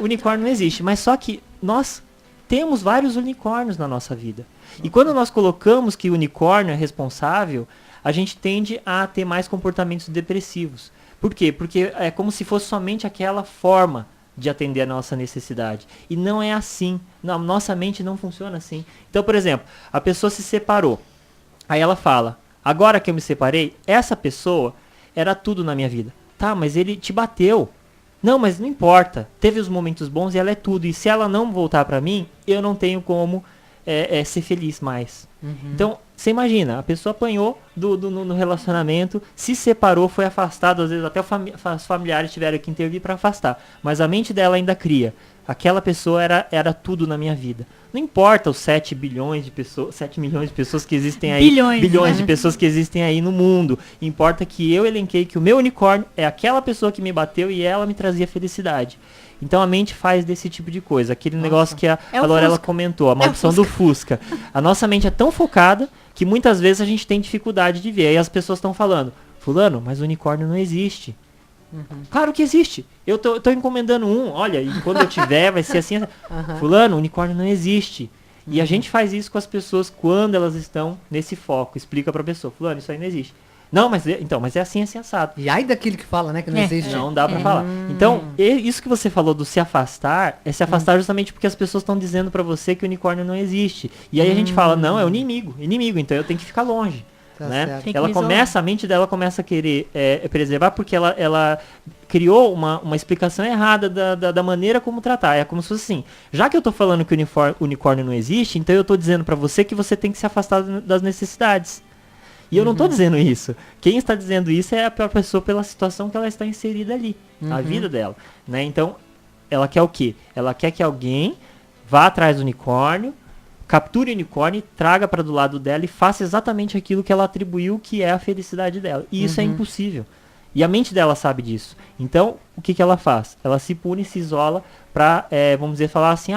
o unicórnio não existe. Mas só que nós temos vários unicórnios na nossa vida. E quando nós colocamos que o unicórnio é responsável, a gente tende a ter mais comportamentos depressivos. Por quê? Porque é como se fosse somente aquela forma de atender a nossa necessidade. E não é assim. Não, nossa mente não funciona assim. Então, por exemplo, a pessoa se separou. Aí ela fala, agora que eu me separei, essa pessoa era tudo na minha vida. Tá, mas ele te bateu. Não, mas não importa. Teve os momentos bons e ela é tudo. E se ela não voltar pra mim, eu não tenho como ser feliz mais. Então, você imagina, a pessoa apanhou no relacionamento, se separou, foi afastado, às vezes até os familiares tiveram que intervir para afastar. Mas a mente dela ainda cria. Aquela pessoa era tudo na minha vida. Não importa os 7 milhões de pessoas que existem aí. Bilhões de pessoas que existem aí no mundo. Importa que eu elenquei que o meu unicórnio é aquela pessoa que me bateu e ela me trazia felicidade. Então a mente faz desse tipo de coisa. Aquele negócio que a Lorela comentou, a maldição do Fusca. A nossa mente é tão focada que muitas vezes a gente tem dificuldade de ver. Aí as pessoas estão falando, fulano, mas o unicórnio não existe. Claro que existe. Eu tô encomendando olha, e quando eu tiver vai ser assim. Fulano, o unicórnio não existe. E a gente faz isso com as pessoas quando elas estão nesse foco. Explica pra pessoa, fulano, isso aí não existe. Não, mas é assim assado. E aí daquele que fala, né, que não existe. Não dá pra falar. Então, isso que você falou do se afastar, é se afastar justamente porque as pessoas estão dizendo pra você que o unicórnio não existe. E aí a gente fala, não, é o inimigo, então eu tenho que ficar longe. Tá Né? certo. Tem que Ela me começa, a mente dela começa a querer preservar porque ela criou uma explicação errada da maneira como tratar. É como se fosse assim, já que eu tô falando que o unicórnio não existe, então eu tô dizendo pra você que você tem que se afastar das necessidades. E eu não tô dizendo isso. Quem está dizendo isso é a própria pessoa pela situação que ela está inserida ali, a vida dela. Né? Então, ela quer o quê? Ela quer que alguém vá atrás do unicórnio, capture o unicórnio, traga para do lado dela e faça exatamente aquilo que ela atribuiu que é a felicidade dela. E isso é impossível. E a mente dela sabe disso. Então, o que ela faz? Ela se pune, se isola pra, vamos dizer, falar assim,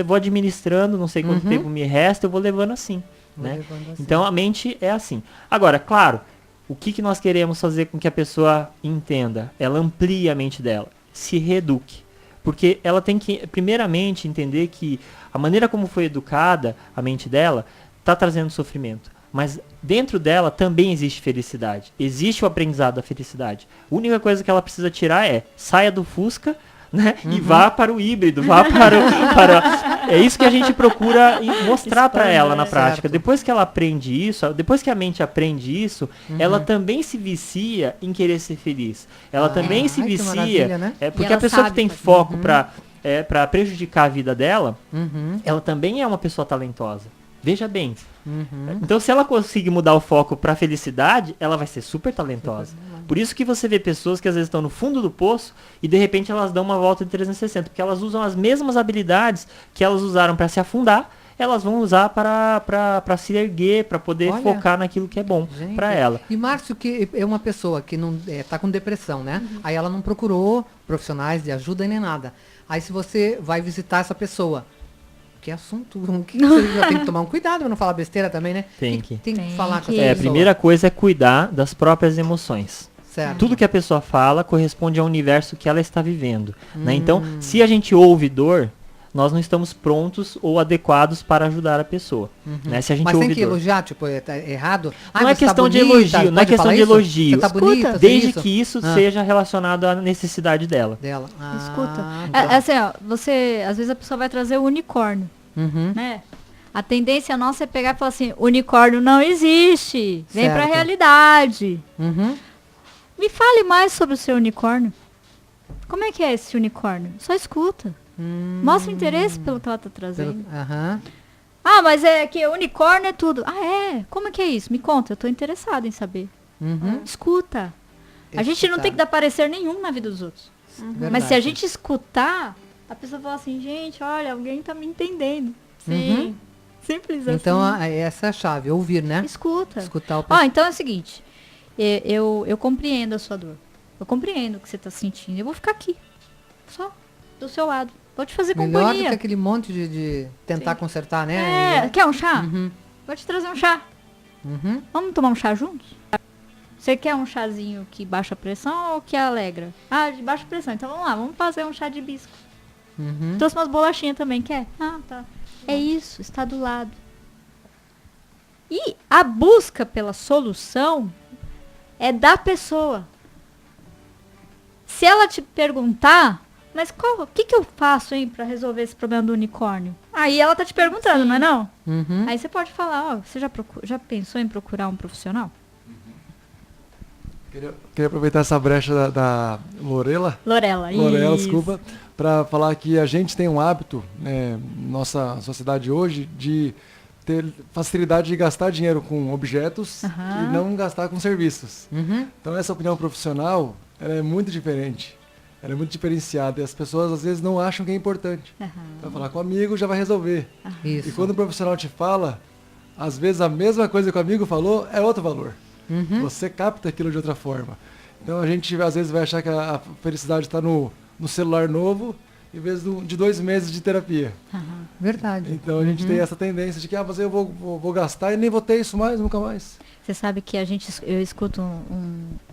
vou administrando, não sei quanto tempo me resta, eu vou levando assim. Né? Então, a mente é assim. Agora, claro, o que nós queremos fazer com que a pessoa entenda? Ela amplie a mente dela, se reeduque. Porque ela tem que, primeiramente, entender que a maneira como foi educada a mente dela está trazendo sofrimento. Mas dentro dela também existe felicidade. Existe o aprendizado da felicidade. A única coisa que ela precisa tirar é saia do Fusca, né? E vá para o híbrido, vá para é isso que a gente procura mostrar para ela na prática. Certo. Depois que ela aprende isso, depois que a mente aprende isso, ela também se vicia em querer ser feliz. Ela também se ai, que vicia, maravilha, né? porque ela a pessoa que sabe tem fazer. foco para prejudicar a vida dela, ela também é uma pessoa talentosa. Veja bem. Então, se ela conseguir mudar o foco para a felicidade, ela vai ser super talentosa. Por isso que você vê pessoas que às vezes estão no fundo do poço e de repente elas dão uma volta de 360, porque elas usam as mesmas habilidades que elas usaram para se afundar, elas vão usar para se erguer, para poder Olha. focar naquilo que é bom Gente, para ela. E Márcio, que é uma pessoa que não tá com depressão, né? Aí ela não procurou profissionais de ajuda nem nada. Aí se você vai visitar essa pessoa, que assunto, que você já tem que tomar um cuidado pra não falar besteira também, né? Tem que. Tem que Tem falar com que- essa A pessoa. primeira coisa é cuidar das próprias emoções. Certo. Tudo que a pessoa fala corresponde ao universo que ela está vivendo. Né? Então, se a gente ouve dor, nós não estamos prontos ou adequados para ajudar a pessoa. Né? Se a gente Mas ouve tem que dor. elogiar, tipo, tá errado? Não é você tá questão de bonita, elogio, não é pode questão falar de isso? elogio. Você tá Escuta. bonita, você Desde isso? que isso Ah. seja relacionado à necessidade dela. Dela. Escuta. Então. Assim, ó, você, às vezes a pessoa vai trazer o unicórnio, Uhum. né? A tendência nossa é pegar e falar assim, unicórnio não existe, vem pra Certo. realidade. Uhum. Me fale mais sobre o seu unicórnio. Como é que é esse unicórnio? Só escuta. Mostra interesse pelo que ela tá trazendo. Aham. Ah, mas é que unicórnio é tudo. Ah, é? Como é que é isso? Me conta, eu tô interessada em saber. Uhum. Escuta. A gente não tem que dar parecer nenhum na vida dos outros. Mas se a gente escutar, a pessoa fala assim, gente, olha, alguém tá me entendendo. Sim. Simples Então, assim. essa é a chave, ouvir, né? Escuta. Escutar o Ó, então é o seguinte. Eu compreendo a sua dor. Eu compreendo o que você tá sentindo. Eu vou ficar aqui. Só. Do seu lado. Vou te fazer melhor do que companhia. aquele monte de tentar consertar, né? É, quer um chá? Uhum. Vou te trazer um chá. Uhum. Vamos tomar um chá juntos? Você quer um chazinho que baixa a pressão ou que alegra? Ah, de baixa pressão. Então vamos lá, vamos fazer um chá de hibisco. Uhum. Trouxe umas bolachinhas também, quer? Ah, tá. É isso, está do lado. E a busca pela solução é da pessoa. Se ela te perguntar, mas o que eu faço, hein, pra resolver esse problema do unicórnio? Aí ela tá te perguntando, não é não? Uhum. Aí você pode falar, ó, você já pensou em procurar um profissional? Queria aproveitar essa brecha da Lorela, Lorela, Lorela, isso. desculpa, para falar que a gente tem um hábito, nossa sociedade hoje, de ter facilidade de gastar dinheiro com objetos Aham. e não gastar com serviços. Uhum. Então essa opinião profissional, ela é muito diferente, ela é muito diferenciada e as pessoas às vezes não acham que é importante. Aham. Vai falar com o amigo, já vai resolver. Isso. E quando o profissional te fala, às vezes a mesma coisa que o amigo falou é outro valor. Uhum. Você capta aquilo de outra forma. Então a gente às vezes vai achar que a felicidade está no celular novo, em vez de 2 meses de terapia. Verdade. Então a gente tem essa tendência de que mas eu vou gastar e nem vou ter isso mais, nunca mais. Você sabe que eu escuto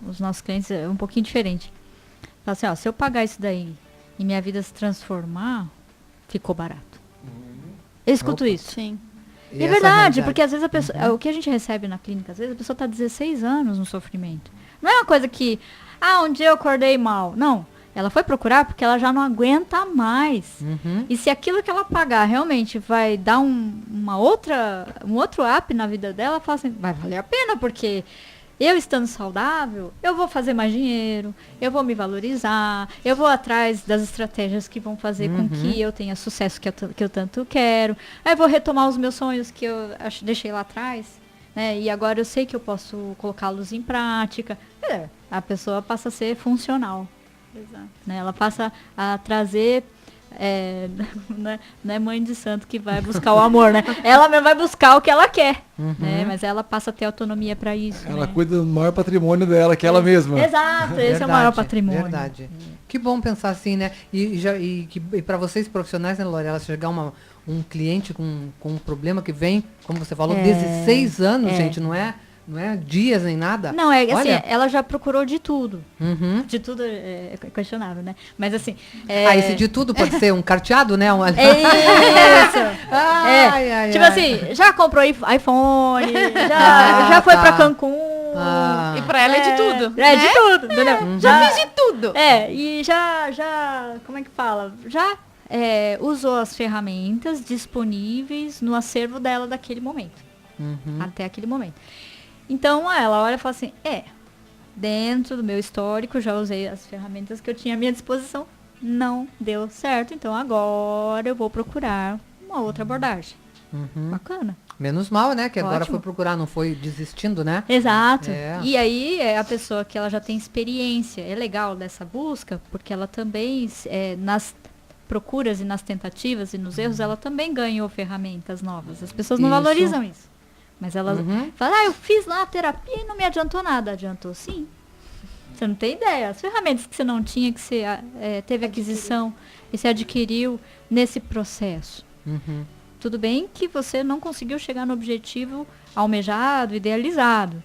os nossos clientes um pouquinho diferente. Fala assim, ó, se eu pagar isso daí e minha vida se transformar, ficou barato. Eu escuto Opa. isso. Sim. E É essa verdade, realidade. porque às vezes a pessoa, o que a gente recebe na clínica, às vezes a pessoa está 16 anos no sofrimento. Não é uma coisa que, um dia eu acordei mal. Não, ela foi procurar porque ela já não aguenta mais. Uhum. E se aquilo que ela pagar realmente vai dar um outro up na vida dela, fala assim, vai valer a pena, porque eu estando saudável, eu vou fazer mais dinheiro, eu vou me valorizar, eu vou atrás das estratégias que vão fazer com que eu tenha sucesso que eu tanto quero. Aí eu vou retomar os meus sonhos que eu deixei lá atrás, né? E agora eu sei que eu posso colocá-los em prática. A pessoa passa a ser funcional. Exato. Né? Ela passa a trazer... não é mãe de santo que vai buscar o amor, né? Ela mesmo vai buscar o que ela quer, né? Mas ela passa a ter autonomia para isso. Ela né? cuida do maior patrimônio dela, que é ela mesma. Exato, esse é o maior patrimônio. Verdade. Que bom pensar assim, né? E para vocês profissionais, né, Lorela, chegar um cliente com um problema que vem, como você falou, 16 anos, gente, não é dias nem nada. Não, assim, Olha, ela já procurou de tudo. Uhum. De tudo é questionável, né? Mas assim... Esse de tudo pode ser um carteado, né? É isso! Ai, tipo assim, já comprou iPhone, já foi pra Cancún. E pra ela é de tudo. É, de tudo, entendeu? Já fiz de tudo. E já, como é que fala? Já usou as ferramentas disponíveis no acervo dela daquele momento. Até aquele momento. Então, ela olha e fala assim, dentro do meu histórico, já usei as ferramentas que eu tinha à minha disposição, não deu certo, então agora eu vou procurar uma outra abordagem. Bacana. Menos mal, né? Que agora Ótimo. foi procurar, não foi desistindo, né? Exato. É. E aí, a pessoa que ela já tem experiência, é legal dessa busca, porque ela também, nas procuras e nas tentativas e nos erros, ela também ganhou ferramentas novas. As pessoas não Isso. valorizam isso. Mas elas falam, eu fiz lá a terapia e não me adiantou nada. Adiantou sim. Você não tem ideia. As ferramentas que você não tinha, que você teve aquisição e você adquiriu nesse processo. Tudo bem que você não conseguiu chegar no objetivo almejado, idealizado.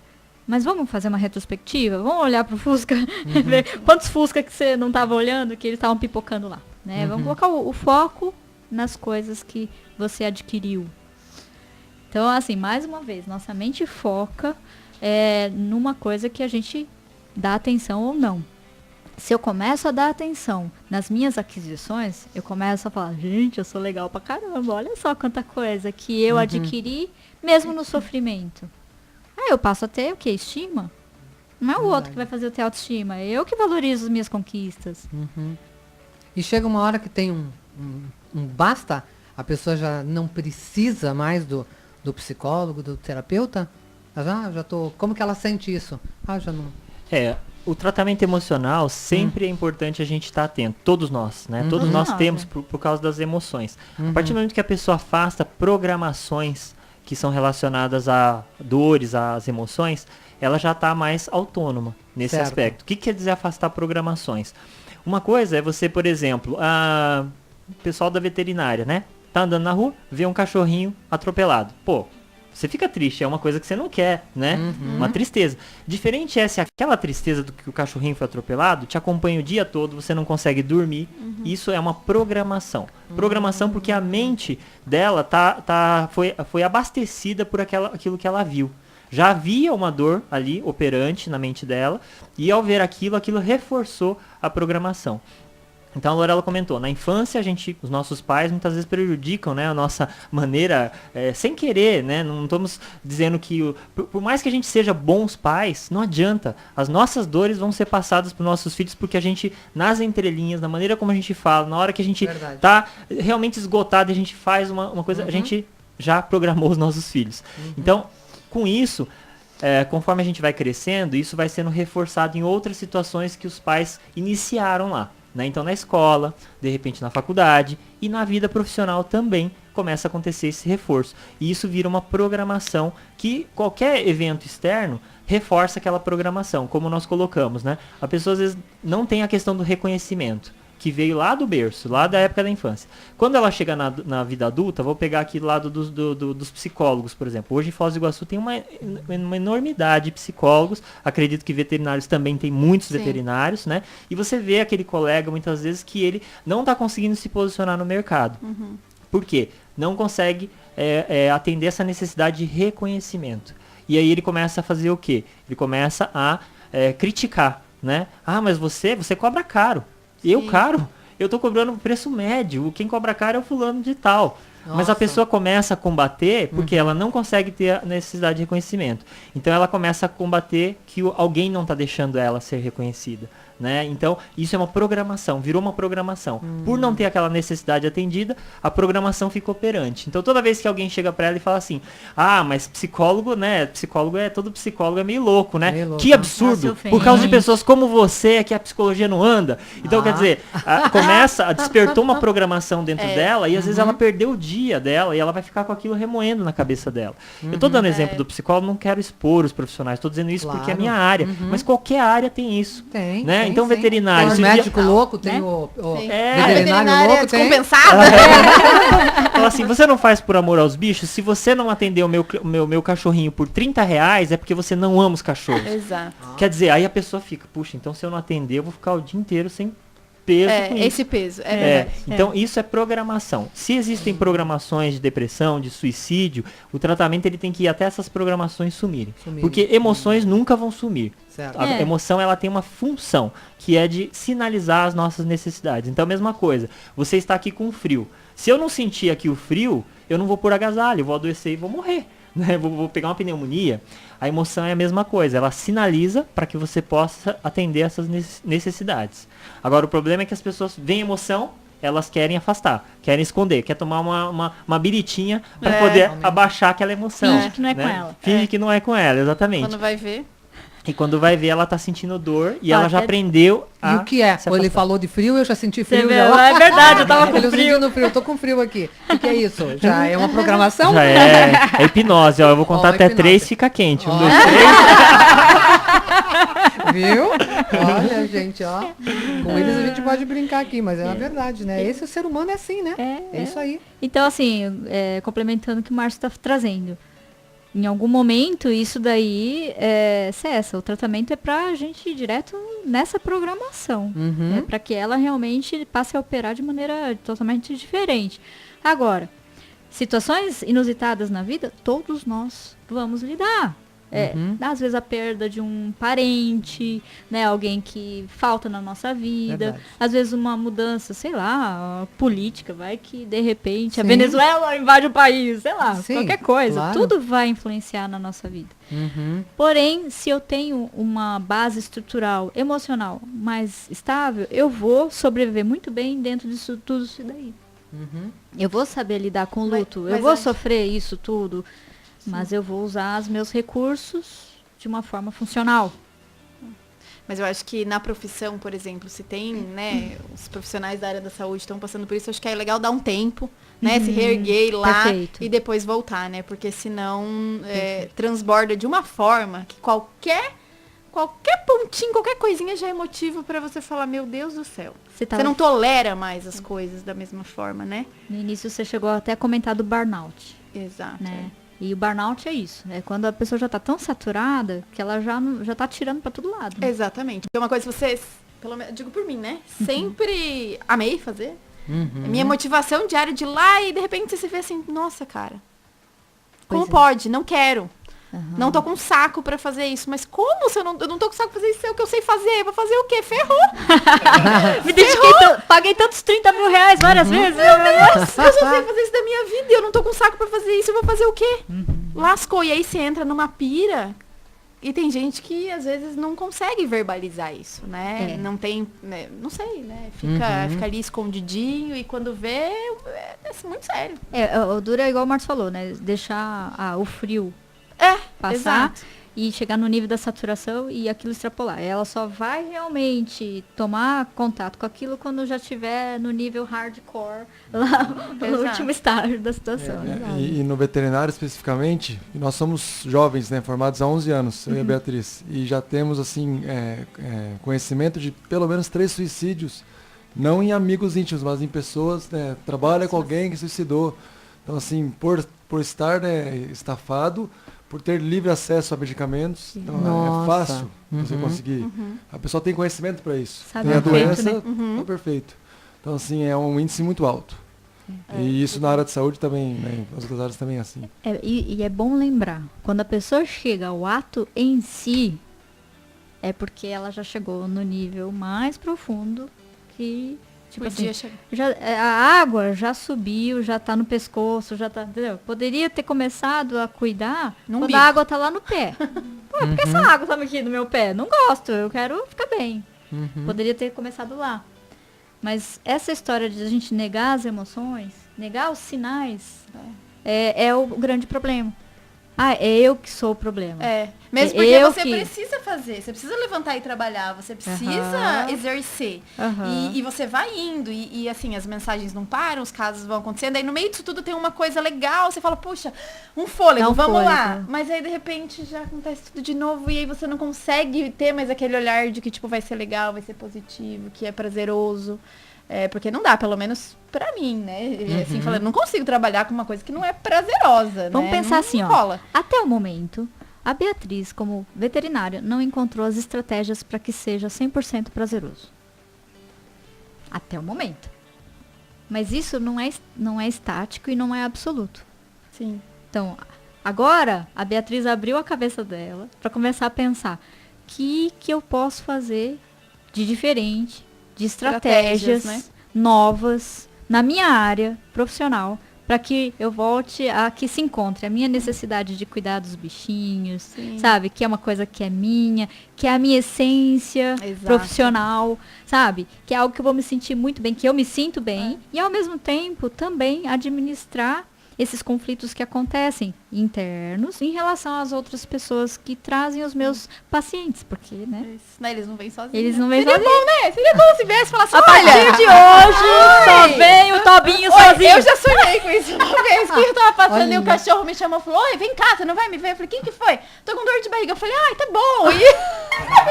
Mas vamos fazer uma retrospectiva? Vamos olhar para o Fusca? Ver quantos Fusca que você não estava olhando, que eles estavam pipocando lá. Né? Vamos colocar o foco nas coisas que você adquiriu. Então, assim, mais uma vez, nossa mente foca numa coisa que a gente dá atenção ou não. Se eu começo a dar atenção nas minhas aquisições, eu começo a falar, gente, eu sou legal pra caramba, olha só quanta coisa que eu adquiri, mesmo no sofrimento. Aí eu passo a ter o quê? Estima. Não é o outro que vai fazer eu ter autoestima, é eu que valorizo as minhas conquistas. E chega uma hora que tem um basta, a pessoa já não precisa mais do psicólogo, do terapeuta? Já tô... Como que ela sente isso? Já não... O tratamento emocional sempre é importante a gente estar atento. Todos nós, né? Todos nós temos por causa das emoções. A partir do momento que a pessoa afasta programações que são relacionadas a dores, às emoções, ela já está mais autônoma nesse Certo. aspecto. O que quer dizer afastar programações? Uma coisa é você, por exemplo, o pessoal da veterinária, né? Tá andando na rua, vê um cachorrinho atropelado. Pô, você fica triste, é uma coisa que você não quer, né? Uma tristeza. Diferente é se aquela tristeza do que o cachorrinho foi atropelado te acompanha o dia todo, você não consegue dormir. Isso é uma programação. Programação porque a mente dela foi abastecida por aquilo que ela viu. Já havia uma dor ali operante na mente dela e ao ver aquilo reforçou a programação. Então a Lorela comentou, na infância os nossos pais muitas vezes prejudicam, né, a nossa maneira, sem querer, né, não estamos dizendo que, por mais que a gente seja bons pais, não adianta, as nossas dores vão ser passadas para os nossos filhos porque a gente, nas entrelinhas, na maneira como a gente fala, na hora que a gente tá realmente esgotado e a gente faz uma coisa, a gente já programou os nossos filhos. Então, com isso, conforme a gente vai crescendo, isso vai sendo reforçado em outras situações que os pais iniciaram lá. Né? Então na escola, de repente na faculdade e na vida profissional também começa a acontecer esse reforço. E isso vira uma programação que qualquer evento externo reforça aquela programação, como nós colocamos. Né? A pessoa às vezes não tem a questão do reconhecimento, que veio lá do berço, lá da época da infância. Quando ela chega na vida adulta, vou pegar aqui do lado dos psicólogos, por exemplo. Hoje em Foz do Iguaçu tem uma enormidade de psicólogos, acredito que veterinários também tem muitos veterinários, né? E você vê aquele colega, muitas vezes, que ele não está conseguindo se posicionar no mercado. Por quê? Não consegue atender essa necessidade de reconhecimento. E aí ele começa a fazer o quê? Ele começa a criticar, né? Ah, mas você cobra caro. Eu caro? Eu tô cobrando preço médio. Quem cobra caro é o fulano de tal. Mas a pessoa começa a combater porque ela não consegue ter a necessidade de reconhecimento. Então ela começa a combater que alguém não está deixando ela ser reconhecida. Né? Então, isso é uma programação, virou uma programação. Por não ter aquela necessidade atendida, a programação fica operante. Então, toda vez que alguém chega para ela e fala assim, ah, mas psicólogo, né? Todo psicólogo é meio louco, né? Meio louco. Que absurdo! Por causa de pessoas como você é que a psicologia não anda. Então, quer dizer, despertou uma programação dentro dela e às vezes ela perdeu o dia dela e ela vai ficar com aquilo remoendo na cabeça dela. Eu tô dando exemplo do psicólogo, não quero expor os profissionais, tô dizendo isso porque é a minha área. Mas qualquer área tem isso. Tem. Né? Então, sim. veterinário. Tem o médico louco, tem o veterinário louco, tem. descompensado. Fala assim, você não faz por amor aos bichos? Se você não atender o meu cachorrinho por R$30, é porque você não ama os cachorros. Exato. Quer dizer, aí a pessoa fica, puxa, então se eu não atender, eu vou ficar o dia inteiro sem peso com isso. Esse peso. Verdade. Então, isso é programação. Se existem programações de depressão, de suicídio, o tratamento ele tem que ir até essas programações sumirem. Porque emoções nunca vão sumir. Certo. A emoção ela tem uma função, que é de sinalizar as nossas necessidades. Então, a mesma coisa. Você está aqui com frio. Se eu não sentir aqui o frio, eu não vou pôr agasalho, eu vou adoecer e vou morrer. Né? Vou pegar uma pneumonia. A emoção é a mesma coisa. Ela sinaliza para que você possa atender essas necessidades. Agora, o problema é que as pessoas veem emoção, elas querem afastar, querem esconder, quer tomar uma biritinha para poder abaixar aquela emoção. Finge que não é com ela. Finge que não é com ela, exatamente. Quando vai ver. E quando vai ver, ela tá sentindo dor e ela já aprendeu a E o que é? se Ele afastar. falou de frio, eu já senti Você frio. vê, Já. é verdade, eu tava com Eu frio. sentindo frio, eu tô com frio aqui. O que é isso? Já é uma programação? Já é hipnose, ó. Eu vou contar até hipnose. 3, fica quente. 1, Ó. 2, 3. Viu? Olha, gente, ó. Com eles a gente pode brincar aqui, mas é uma verdade, né? Esse o ser humano é assim, né? É isso aí. Então, assim, complementando o que o Márcio está trazendo. Em algum momento, isso daí cessa. O tratamento é pra gente ir direto nessa programação. Uhum. Para que ela realmente passe a operar de maneira totalmente diferente. Agora, situações inusitadas na vida, todos nós vamos lidar. Às vezes a perda de um parente, né, alguém que falta na nossa vida, Verdade. às vezes uma mudança, sei lá, política, vai que de repente a Sim. Venezuela invade o país, sei lá, Sim, qualquer coisa, claro. tudo vai influenciar na nossa vida. Uhum. Porém, se eu tenho uma base estrutural, emocional mais estável, eu vou sobreviver muito bem dentro disso tudo isso daí. Uhum. Eu vou saber lidar com o luto, mas eu vou antes- sofrer isso tudo, mas eu vou usar os meus recursos de uma forma funcional. Mas eu acho que na profissão, por exemplo, se tem, né, os profissionais da área da saúde estão passando por isso, acho que é legal dar um tempo, né, se reerguer ir lá Perfeito. e depois voltar, né, porque senão transborda de uma forma que qualquer pontinho, qualquer coisinha já é motivo para você falar, meu Deus do céu. Você Você não tolera mais as coisas da mesma forma, né? No início você chegou até a comentar do burnout, Exato. né? E o burnout é isso, é quando a pessoa já está tão saturada que ela já tá tirando para todo lado. Exatamente. É uma coisa que você, pelo menos, digo por mim, né? Sempre amei fazer. Uhum. É minha motivação diária de ir lá e de repente você se vê assim, nossa, cara. Como Pois é. pode? Não quero. Não tô com saco pra fazer isso. Mas como se eu não tô com saco pra fazer isso? É o que eu sei fazer. Eu vou fazer o quê? Ferrou. Me dediquei, paguei tantos 30 mil reais várias vezes. Nossa, eu só sei fazer isso da minha vida e eu não tô com saco pra fazer isso. Eu vou fazer o quê? Lascou. E aí você entra numa pira. E tem gente que às vezes não consegue verbalizar isso, né? É. Não tem, né? Não sei, né? Fica ali escondidinho e quando vê, é muito sério. O duro é igual o Marcos falou, né? Deixar o frio passar Exato. e chegar no nível da saturação e aquilo extrapolar. Ela só vai realmente tomar contato com aquilo quando já estiver no nível hardcore, lá no Exato. último estágio da situação. né? E no veterinário especificamente, nós somos jovens, né, formados há 11 anos, eu e a Beatriz, e já temos assim conhecimento de pelo menos 3 suicídios, não em amigos íntimos, mas em pessoas, né, trabalha com alguém que suicidou. Então assim, por estar, né, estafado, por ter livre acesso a medicamentos, então é Nossa. fácil você Uhum. conseguir. A pessoa tem conhecimento para isso. Sabe Tem a o efeito, doença, né? tá perfeito. Então assim, é um índice muito alto. E isso na área de saúde também, né? Nas outras áreas também é assim. E é bom lembrar, quando a pessoa chega ao ato em si, é porque ela já chegou no nível mais profundo que, tipo Podia assim, chegar. a água já subiu, já tá no pescoço, já tá, entendeu? Poderia ter começado a cuidar Num quando bico. a água tá lá no pé. Pô, por que essa água tá aqui no meu pé? Não gosto, eu quero ficar bem. Poderia ter começado lá. Mas essa história de a gente negar as emoções, negar os sinais, é o grande problema. É eu que sou o problema. Mesmo porque eu você que- precisa fazer, você precisa levantar e trabalhar, você precisa Aham. exercer. Aham. E você vai indo, e assim, as mensagens não param, os casos vão acontecendo, aí no meio disso tudo tem uma coisa legal, você fala, puxa, um fôlego, Dá um vamos lá. fôlego. Mas aí de repente já acontece tudo de novo, e aí você não consegue ter mais aquele olhar de que tipo vai ser legal, vai ser positivo, que é prazeroso. Porque não dá, pelo menos pra mim, né? Assim, falando, não consigo trabalhar com uma coisa que não é prazerosa, Vamos né? pensar Não assim, ó. rola. Até o momento, a Beatriz, como veterinária, não encontrou as estratégias para que seja 100% prazeroso. Até o momento. Mas isso não é estático e não é absoluto. Sim. Então, agora a Beatriz abriu a cabeça dela para começar a pensar o que eu posso fazer de diferente, de estratégias, né? novas na minha área profissional, para que eu volte a que se encontre a minha necessidade de cuidar dos bichinhos, Sim. sabe? Que é uma coisa que é minha, que é a minha essência Exato. profissional, sabe? Que é algo que eu vou me sentir muito bem, que eu me sinto bem, e ao mesmo tempo também administrar esses conflitos que acontecem internos em relação às outras pessoas que trazem os meus pacientes, porque, né? Eles não vêm sozinhos. Eles né? não vêm Seria sozinhos. bom, né? Seria bom se viesse e falasse, A partir de hoje, só vem o Tobinho sozinho. Eu já sonhei com isso uma vez, que eu tava passando e o Olha. cachorro me chamou e falou, oi, vem cá, você não vai me ver? Eu falei, quem que foi? Tô com dor de barriga. Eu falei, ai, tá bom. E...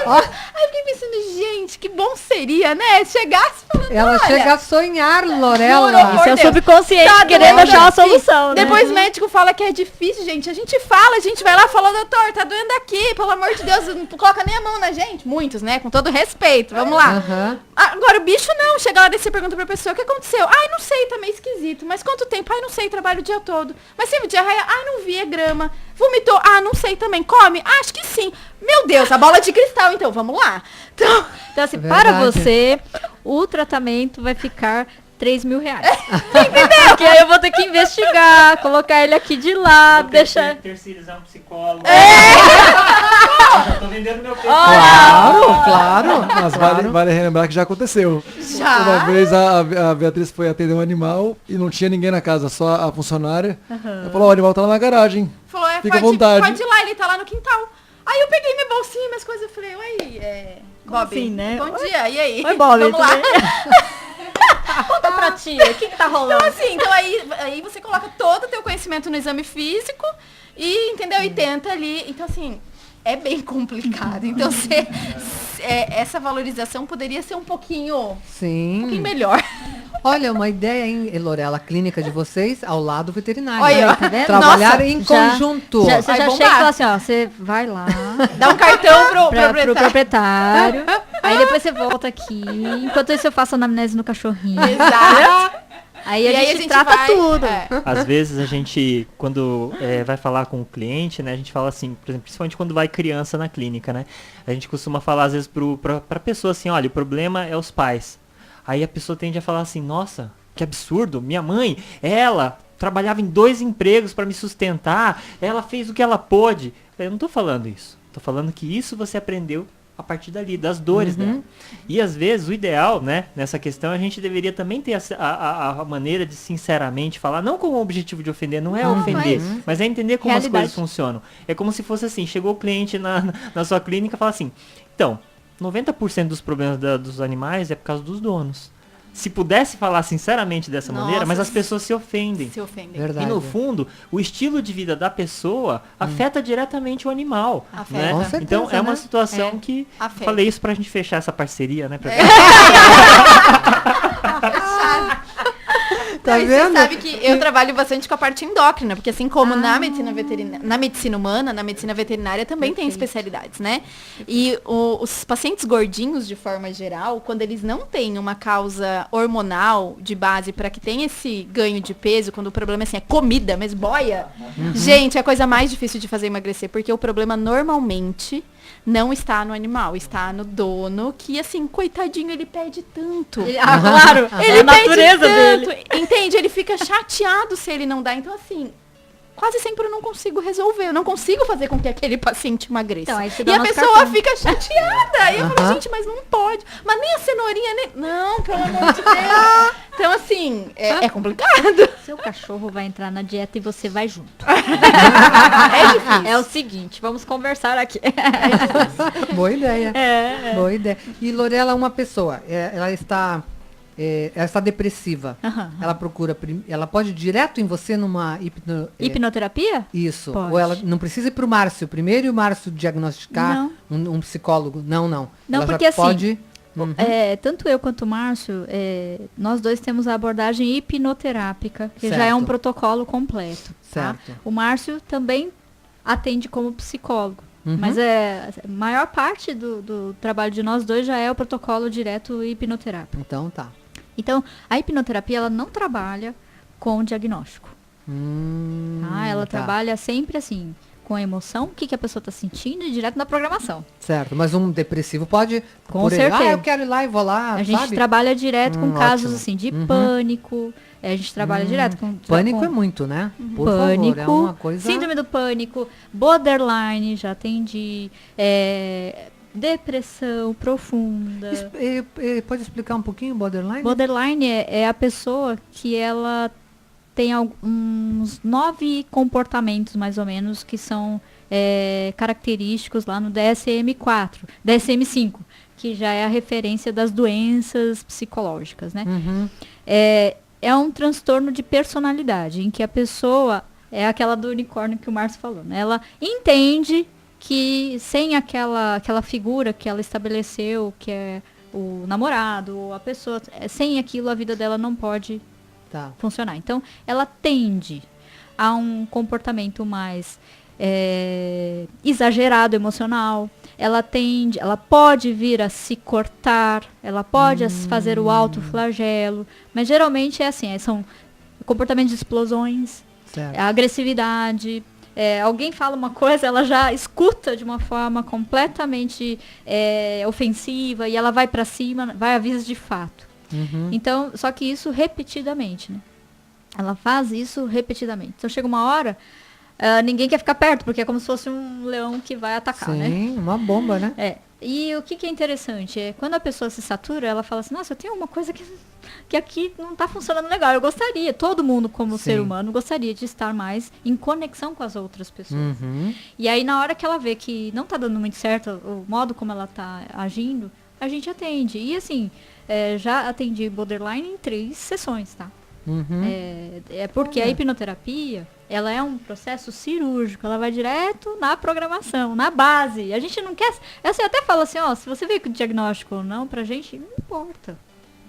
Aí eu fiquei pensando, gente, que bom seria, né? Chegasse falando, Ela olha, chega a sonhar, Lorela. Juro, Isso é o Deus. subconsciente Tá querendo doendo achar uma aqui. solução, né? Depois o médico fala que é difícil, gente. A gente fala, a gente vai lá e fala, doutor, tá doendo aqui, pelo amor de Deus, não coloca nem a mão na gente. Muitos, né? Com todo respeito. Vamos lá. Aham. Agora, o bicho não. Chega lá e você pergunta pra pessoa, o que aconteceu? Ai, não sei, tá meio esquisito. Mas quanto tempo? Ai, não sei, trabalho o dia todo. Mas teve diarreia? Ai, não vi, é grama. Vomitou? Ah, não sei também. Come? Ah, acho que sim. Meu Deus, a bola de cristal, então, vamos lá. Então, Então, assim, Verdade. para você, o tratamento vai ficar R$3.000. Entendeu? Que aí eu vou ter que investigar, colocar ele aqui de lado, deixar... Terceirizar um psicólogo. Eu já tô vendendo meu peixe. Claro. Mas vale relembrar que já aconteceu. Já? Uma vez a Beatriz foi atender um animal e não tinha ninguém na casa, só a funcionária. Ela falou, o animal tá lá na garagem. falou, Fica à vontade. pode ir lá, ele tá lá no quintal. Aí eu peguei minha bolsinha, minhas coisas, eu falei, oi, Bob, assim, né? bom dia, e aí? Oi, Bob, Vamos tudo lá. bem? Conta pra tia, o que tá rolando? Então aí você coloca todo o teu conhecimento no exame físico e, entendeu? E tenta ali. Então, assim, é bem complicado. Então, essa valorização poderia ser um pouquinho Sim. melhor. Olha, uma ideia, hein, Lorela, a clínica de vocês ao lado veterinário. Olha, né? tá vendo? Trabalhar Nossa, em já- conjunto. Você Vai já bombar. chega e fala assim, ó, você vai lá Dá um cartão pro pro proprietário, aí depois você volta aqui, enquanto isso eu faço anamnese no cachorrinho. Exato. Aí E a aí gente trata vai- tudo. Às vezes a gente, quando vai falar com o cliente, né, a gente fala assim, por exemplo, principalmente quando vai criança na clínica, né? A gente costuma falar às vezes pra pessoa assim, olha, o problema é os pais. Aí a pessoa tende a falar assim, nossa, que absurdo, minha mãe, ela trabalhava em 2 empregos para me sustentar, ela fez o que ela pôde. Eu não tô falando isso. Tô falando que isso você aprendeu a partir dali, das dores dela. E às vezes o ideal, né, nessa questão, a gente deveria também ter a maneira de sinceramente falar, não com o objetivo de ofender, não é ofender, mas é entender como as Realidade. coisas funcionam. É como se fosse assim, chegou o cliente na sua clínica e fala assim, então, 90% dos problemas dos animais é por causa dos donos. Se pudesse falar sinceramente dessa maneira, mas as pessoas se ofendem. Se ofendem. Verdade. E no fundo, o estilo de vida da pessoa afeta diretamente o animal. Afeta. Né? Com certeza, Então é uma né? situação que. Afeta. Falei isso pra gente fechar essa parceria, né? Pra- Tá Mas vendo? Você sabe que eu trabalho bastante com a parte endócrina, porque assim como na medicina veterinária, na medicina humana, na medicina veterinária também tem especialidades, né? E os pacientes gordinhos, de forma geral, quando eles não têm uma causa hormonal de base para que tenha esse ganho de peso, quando o problema assim, é comida, mas boia, gente, é a coisa mais difícil de fazer emagrecer, porque o problema normalmente não está no animal, está no dono, que assim, coitadinho, ele pede tanto. Claro, Ele a natureza pede tanto, dele. entende? Ele fica chateado se ele não dá. Então, assim, quase sempre eu não consigo resolver. Eu não consigo fazer com que aquele paciente emagreça. Então, aí você e dá a nosso pessoa cartão. fica chateada. E eu falo, gente, mas não pode. Mas nem a cenourinha, nem... Não, pelo amor de Deus. Então, assim, é complicado. Seu cachorro vai entrar na dieta e você vai junto. É difícil. É o seguinte, vamos conversar aqui. Boa ideia. É. Boa ideia. E Lorela, uma pessoa, ela está depressiva. Aham. Ela procura, ela pode ir direto em você numa Hipnoterapia? isso. Pode. Ou ela não precisa ir para o Márcio primeiro e o Márcio diagnosticar um psicólogo. Não. Não, Ela já porque assim, pode... tanto eu quanto o Márcio, nós dois temos a abordagem hipnoterápica, que já é um Certo. protocolo completo. Tá? Certo. O Márcio também atende como psicólogo. Mas a maior parte do trabalho de nós dois já é o protocolo direto hipnoterápico. Então tá. Então, a hipnoterapia ela não trabalha com diagnóstico. Tá? Ela Tá. trabalha sempre assim, com a emoção, o que a pessoa está sentindo e direto na programação. Certo, mas um depressivo pode... Com por ele, certeza. eu quero ir lá e vou lá, A gente sabe? trabalha direto com casos Ótimo. assim de pânico. A gente trabalha direto com Pânico com é muito, né? Por pânico, favor, é uma coisa... síndrome do pânico, borderline, já atendi, depressão profunda. Pode explicar um pouquinho o borderline? Borderline é a pessoa que ela tem uns 9 comportamentos, mais ou menos, que são característicos lá no DSM-4, DSM-5, que já é a referência das doenças psicológicas, né? É um transtorno de personalidade, em que a pessoa é aquela do unicórnio que o Márcio falou, né? Ela entende que sem aquela figura que ela estabeleceu, que é o namorado, ou a pessoa, sem aquilo a vida dela não pode Tá. funcionar. Então, ela tende a um comportamento mais exagerado emocional. Ela pode vir a se cortar, ela pode fazer o autoflagelo, mas geralmente é assim, são comportamentos de explosões, Certo. agressividade. Alguém fala uma coisa, ela já escuta de uma forma completamente ofensiva e ela vai para cima, vai a vias de fato. Então, só que isso repetidamente, né? Ela faz isso repetidamente. Então chega uma hora, ninguém quer ficar perto, porque é como se fosse um leão que vai atacar, né? Sim, uma bomba, né? E o que é interessante é quando a pessoa se satura, ela fala assim, nossa, eu tenho uma coisa que aqui não está funcionando legal. Eu gostaria, todo mundo como ser humano gostaria de estar mais em conexão com as outras pessoas. E aí na hora que ela vê que não está dando muito certo o modo como ela está agindo, a gente atende. E assim, já atendi borderline em 3 sessões, tá? Porque a hipnoterapia, ela é um processo cirúrgico, ela vai direto na programação, na base. A gente não quer... Eu até falo assim, ó, se você veio com diagnóstico ou não, pra gente, não importa.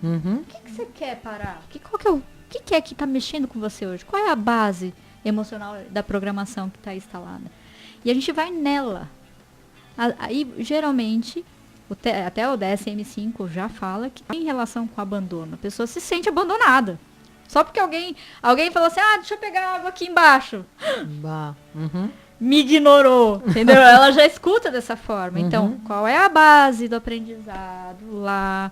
O que você quer parar? O que é que tá mexendo com você hoje? Qual é a base emocional da programação que tá instalada? E a gente vai nela. Aí, geralmente... Até o DSM-5 já fala que em relação com o abandono, a pessoa se sente abandonada. Só porque alguém falou assim, deixa eu pegar água aqui embaixo. Me ignorou, entendeu? Ela já escuta dessa forma. Então, qual é a base do aprendizado lá?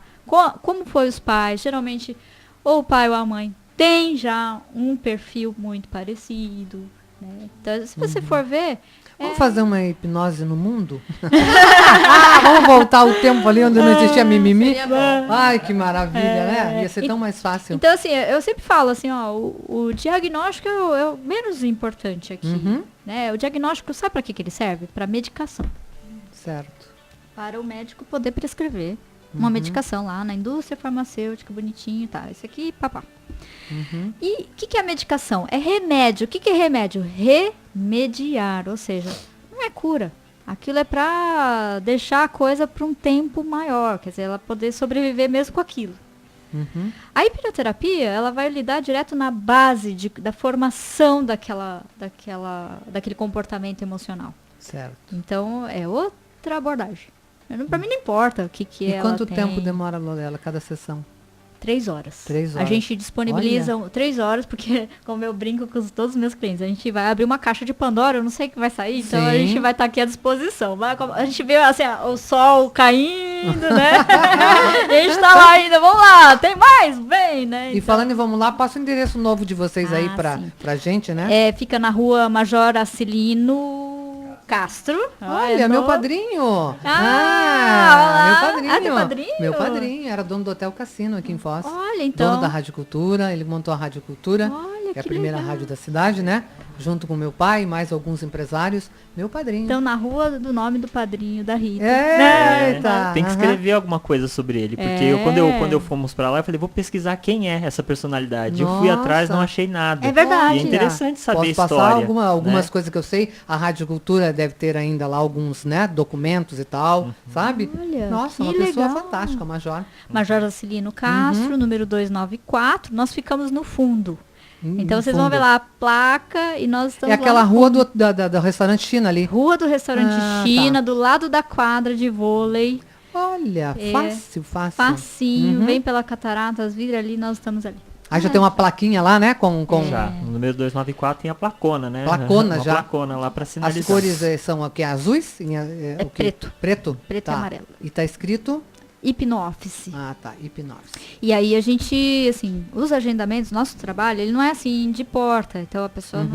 Como foi os pais? Geralmente, ou o pai ou a mãe tem já um perfil muito parecido. Né? Então, se você for ver... Vamos fazer uma hipnose no mundo? Vamos voltar ao tempo ali onde não existia mimimi? Ai, que maravilha, né? Ia ser tão mais fácil. Então, assim, eu sempre falo assim, ó, o diagnóstico é o menos importante aqui. Né? O diagnóstico, sabe para que ele serve? Para medicação. Certo. Para o médico poder prescrever uma medicação lá na indústria farmacêutica, bonitinho, tá? Esse aqui, papá. E o que é a medicação? É remédio. O que é remédio? Remediar, ou seja, não é cura. Aquilo é para deixar a coisa para um tempo maior, quer dizer, ela poder sobreviver mesmo com aquilo. A hipnoterapia, ela vai lidar direto na base da formação daquele comportamento emocional. Certo. Então, é outra abordagem. Pra mim não importa o que E ela quanto tem. tempo demora, Lorela, cada sessão? 3 horas. 3 A horas. gente disponibiliza 3 horas, porque, como eu brinco com todos os meus clientes, a gente vai abrir uma caixa de Pandora, eu não sei o que vai sair, então a Sim. gente vai estar aqui à disposição. A gente vê assim, o sol caindo, né? E a gente tá lá ainda, vamos lá, tem mais? Vem, né? E falando em vamos lá, passa o endereço novo de vocês aí sim. pra gente, né? Fica na rua Major Acilino Castro. Olha, meu padrinho! olá. Meu padrinho! Ah, teu padrinho? Meu padrinho, era dono do Hotel Cassino aqui em Foz. Olha, então. Dono da Rádio Cultura, ele montou a Rádio Cultura, Olha, que é a que primeira legal. rádio da cidade, né? Junto com meu pai e mais alguns empresários. Meu padrinho. Então, na rua do nome do padrinho da Rita. Né? Eita! Tem que aham. escrever alguma coisa sobre ele, porque quando eu fomos pra lá, eu falei, vou pesquisar quem é essa personalidade. Eu fui atrás, não Nossa. achei nada. É verdade. E é interessante saber Posso a história. passar algumas né? coisas que eu sei. A Rádio Cultura deve ter ainda lá alguns, né, documentos e tal, sabe? Olha, Nossa, que uma pessoa legal. fantástica, Major. Major Acilino Castro, número 294. Nós ficamos no fundo. Então vocês vão ver lá a placa e nós estamos É aquela lá no rua fundo. do restaurante China ali. Rua do Restaurante Ah, China, do lado da quadra de vôlei. Olha, É. fácil. Facinho, vem pela Cataratas, vira ali, nós estamos ali. Aí já tem uma plaquinha lá, né? Com Já, no número 294 tem a placona, né? Placona Uma já. placona lá pra sinalizar. as cores são o que? Azuis? É o quê? preto. Preto? Preto e amarelo. E tá escrito? Hipno-office. Ah, tá. Hipnose. E aí a gente, assim, os agendamentos, nosso trabalho, ele não é assim de porta. Então a pessoa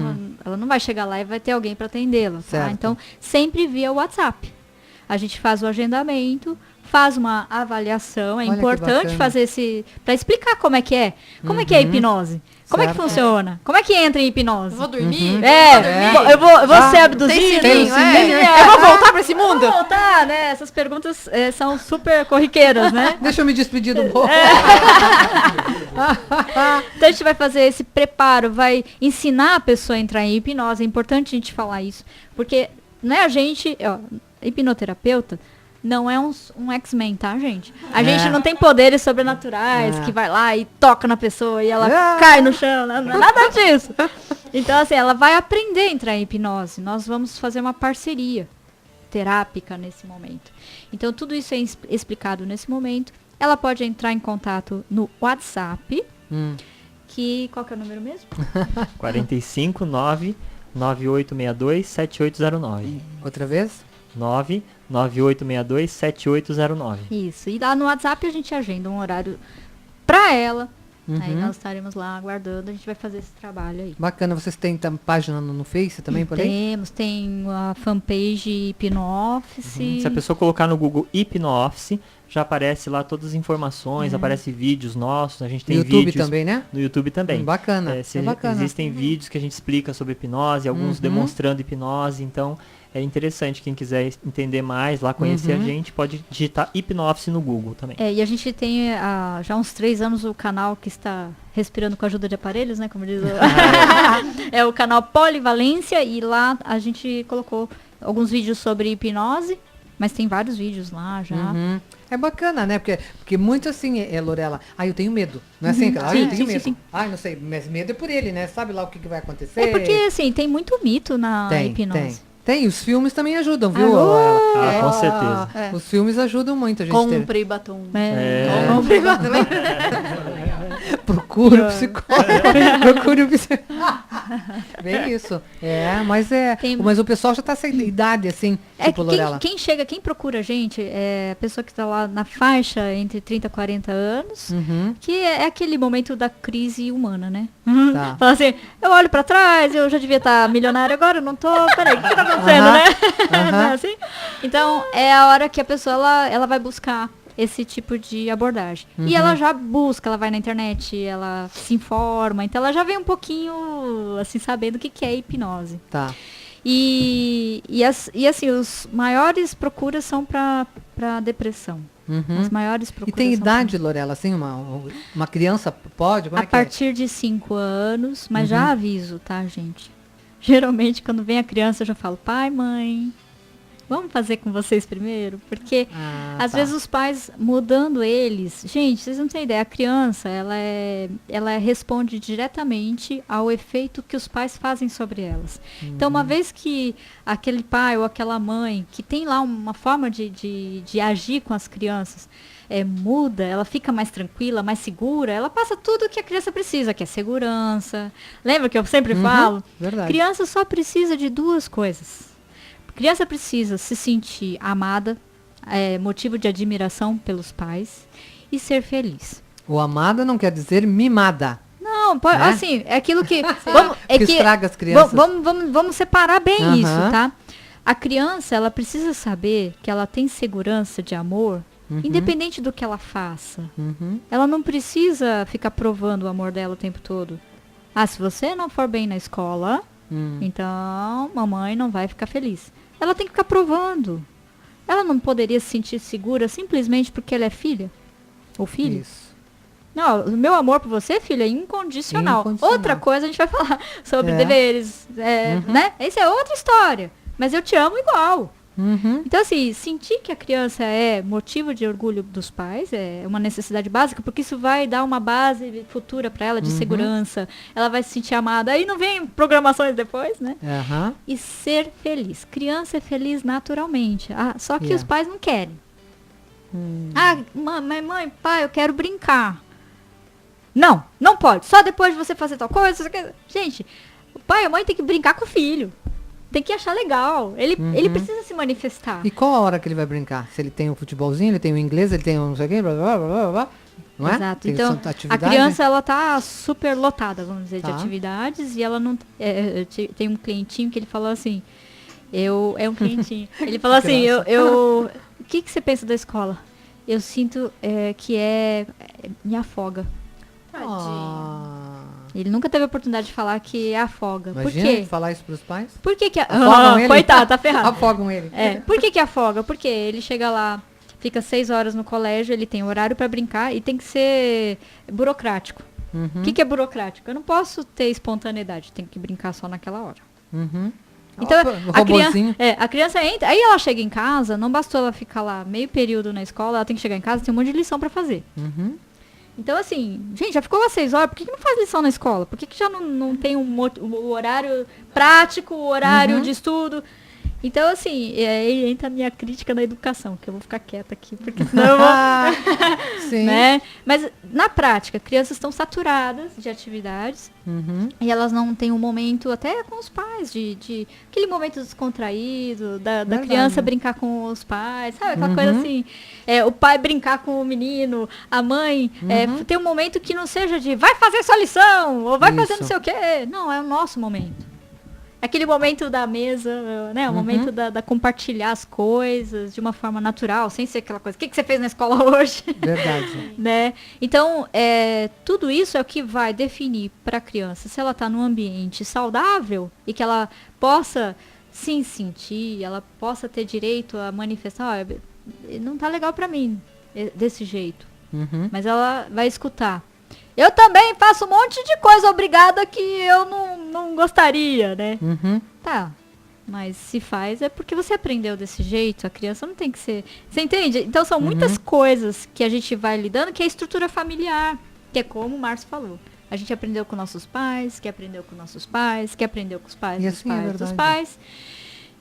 ela não vai chegar lá e vai ter alguém para atendê-la, tá? Certo. Então, sempre via WhatsApp. A gente faz o agendamento, faz uma avaliação. É Olha que importante bacana. fazer para explicar como é que é. Como é que é a hipnose? Como é que Certo. funciona? Como é que entra em hipnose? Eu vou dormir? Eu vou ser abduzido? Tem sininho, É. Eu vou voltar pra esse mundo? Vamos voltar, né? Essas perguntas são super corriqueiras, né? Deixa eu me despedir do povo. Então a gente vai fazer esse preparo, vai ensinar a pessoa a entrar em hipnose. É importante a gente falar isso. Porque não é a gente, hipnoterapeuta, não é um X-Men, tá, gente? A gente não tem poderes sobrenaturais que vai lá e toca na pessoa e ela cai no chão, não é nada disso. Então, assim, ela vai aprender a entrar em hipnose. Nós vamos fazer uma parceria terápica nesse momento. Então, tudo isso é explicado nesse momento. Ela pode entrar em contato no WhatsApp, qual que é o número mesmo? 45 99862 7809. Outra vez? 99862 7809. Isso. E lá no WhatsApp a gente agenda um horário pra ela. Aí nós estaremos lá aguardando. A gente vai fazer esse trabalho aí. Bacana. Vocês têm página no Face também, por aí? Tem a fanpage Hipno-office. Se a pessoa colocar no Google Hipno-office, já aparece lá todas as informações, aparece vídeos nossos, a gente tem No YouTube vídeos também, né? no YouTube também. Bacana. É bacana. Existem vídeos que a gente explica sobre hipnose, alguns demonstrando hipnose, então é interessante, quem quiser entender mais lá, conhecer a gente, pode digitar Hipno-office no Google também. E a gente tem já há uns 3 anos o canal que está respirando com a ajuda de aparelhos, né? Como diz o... É o canal Polivalência, e lá a gente colocou alguns vídeos sobre hipnose, mas tem vários vídeos lá já. É bacana, né? Porque muito assim, Lorela, eu tenho medo. Não é assim? Eu tenho medo. sim. Não sei, mas medo é por ele, né? Sabe lá o que vai acontecer? É porque, assim, tem muito mito na hipnose. Tem, os filmes também ajudam, viu? Com certeza. Os filmes ajudam muito a gente ter. Compre batom. Compre batom. Procure o psicólogo. Procure o psicólogo. Bem isso. Mas o pessoal já tá sem idade, assim, tipo, Lorela. Quem chega, quem procura a gente, é a pessoa que tá lá na faixa entre 30 e 40 anos, que é aquele momento da crise humana, né? Tá. Fala assim, eu olho pra trás, eu já devia estar milionário agora, eu não tô, peraí, o que tá acontecendo, né? Não é assim? Então, é a hora que a pessoa, ela vai buscar esse tipo de abordagem. E ela já busca, ela vai na internet, ela se informa, então ela já vem um pouquinho, assim, sabendo o que é hipnose. Tá. E assim, os maiores procuras são para depressão. As maiores E procuras tem são idade, Lorela, assim, uma criança pode? Como a é que é? partir de 5 anos, mas já aviso, tá, gente? Geralmente, quando vem a criança, eu já falo, pai, mãe, Vamos fazer com vocês primeiro? Porque às tá. vezes os pais mudando eles... Gente, vocês não têm ideia. A criança, ela responde diretamente ao efeito que os pais fazem sobre elas. Então, uma vez que aquele pai ou aquela mãe que tem lá uma forma de agir com as crianças muda, ela fica mais tranquila, mais segura, ela passa tudo o que a criança precisa, que é segurança. Lembra que eu sempre falo? Verdade. Criança só precisa de 2 coisas. Criança precisa se sentir amada, motivo de admiração pelos pais e ser feliz. O amada não quer dizer mimada. Não, Né? assim, é aquilo que... Que estraga as crianças. Vamos separar bem Aham. isso, tá? A criança, ela precisa saber que ela tem segurança de amor, independente do que ela faça. Ela não precisa ficar provando o amor dela o tempo todo. Se você não for bem na escola, então mamãe não vai ficar feliz. Ela tem que ficar provando. Ela não poderia se sentir segura simplesmente porque ela é filha ou filho? Isso. Não, o meu amor por você, filha, é incondicional. Outra coisa a gente vai falar sobre deveres, né? Essa é outra história. Mas eu te amo igual. Então, assim, sentir que a criança é motivo de orgulho dos pais é uma necessidade básica, porque isso vai dar uma base futura para ela de segurança. Ela vai se sentir amada. Aí não vem programações depois, né? E ser feliz. Criança é feliz naturalmente. Só que os pais não querem. Mãe, pai, eu quero brincar. Não pode. Só depois de você fazer tal coisa. Gente, o pai e a mãe tem que brincar com o filho. Tem que achar legal. Ele precisa se manifestar. E qual a hora que ele vai brincar? Se ele tem um futebolzinho, ele tem o inglês, ele tem um não sei o quê, blá, blá, blá, blá, blá, não é? Exato. Tem Então, a criança, ela tá super lotada, vamos dizer, de atividades, e ela não... tem um clientinho que ele falou assim, é um clientinho. Ele falou assim, o que você pensa da escola? Eu sinto que me afoga. Ele nunca teve a oportunidade de falar que afoga. Imagina Por quê? falar isso pros pais? Por que Afogam ele? Coitado, tá ferrado. Afogam ele. Por que afoga? Porque ele chega lá, fica 6 horas no colégio, ele tem horário para brincar e tem que ser burocrático. O que é burocrático? Eu não posso ter espontaneidade, tem que brincar só naquela hora. Então, a criança entra, aí ela chega em casa, não bastou ela ficar lá meio período na escola, ela tem que chegar em casa, tem um monte de lição para fazer. Então, assim, gente, já ficou lá 6 horas, por que não faz lição na escola? Por que já não tem o horário prático, o horário de estudo? Então, assim, aí entra a minha crítica na educação, que eu vou ficar quieta aqui, porque senão eu vou... Sim. Né? Mas, na prática, crianças estão saturadas de atividades e elas não têm um momento, até com os pais, de aquele momento descontraído, da criança brincar com os pais, sabe? Aquela coisa assim, o pai brincar com o menino, a mãe ter um momento que não seja de vai fazer sua lição, ou vai fazer não sei o quê. Não, é o nosso momento. Aquele momento da mesa, né? O momento da compartilhar as coisas de uma forma natural, sem ser aquela coisa. O que você fez na escola hoje? Verdade. Né? Então, tudo isso é o que vai definir para a criança se ela está num ambiente saudável e que ela possa se sentir, ela possa ter direito a manifestar, não tá legal para mim desse jeito. Mas ela vai escutar. Eu também faço um monte de coisa obrigada que eu não gostaria, né? Tá, mas se faz é porque você aprendeu desse jeito, a criança não tem que ser... Você entende? Então são muitas coisas que a gente vai lidando, que é a estrutura familiar, que é como o Márcio falou. A gente aprendeu com nossos pais, que aprendeu com nossos pais, que aprendeu com os pais E dos assim pais é dos verdade. pais.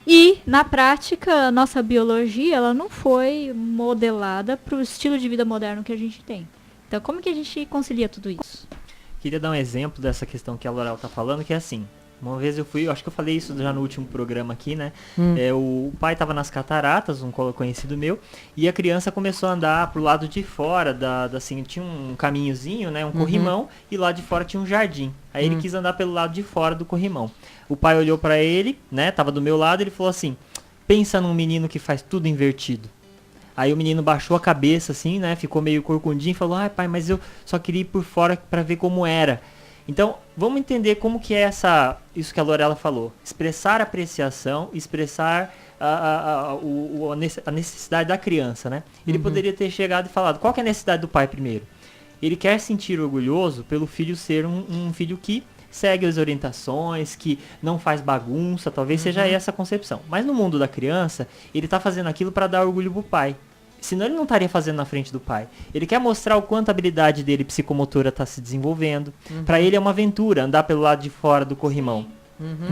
E, na prática, a nossa biologia, ela não foi modelada para o estilo de vida moderno que a gente tem. Então, como que a gente concilia tudo isso? Queria dar um exemplo dessa questão que a Loral tá falando, que é assim. Uma vez eu fui, acho que eu falei isso já no último programa aqui, né? O pai tava nas cataratas, um conhecido meu, e a criança começou a andar pro lado de fora, assim, tinha um caminhozinho, né? Um corrimão, e lá de fora tinha um jardim. Aí ele quis andar pelo lado de fora do corrimão. O pai olhou pra ele, né? Tava do meu lado, ele falou assim, pensa num menino que faz tudo invertido. Aí o menino baixou a cabeça assim, né? Ficou meio corcundinho e falou, pai, mas eu só queria ir por fora pra ver como era. Então, vamos entender como que é isso que a Lorela falou. Expressar apreciação, expressar a necessidade da criança, né? Ele poderia ter chegado e falado, qual que é a necessidade do pai primeiro? Ele quer sentir orgulhoso pelo filho ser um filho que segue as orientações, que não faz bagunça, talvez seja essa a concepção. Mas no mundo da criança, ele tá fazendo aquilo para dar orgulho pro pai. Senão ele não estaria fazendo na frente do pai. Ele quer mostrar o quanto a habilidade dele psicomotora está se desenvolvendo. Para ele é uma aventura andar pelo lado de fora do corrimão.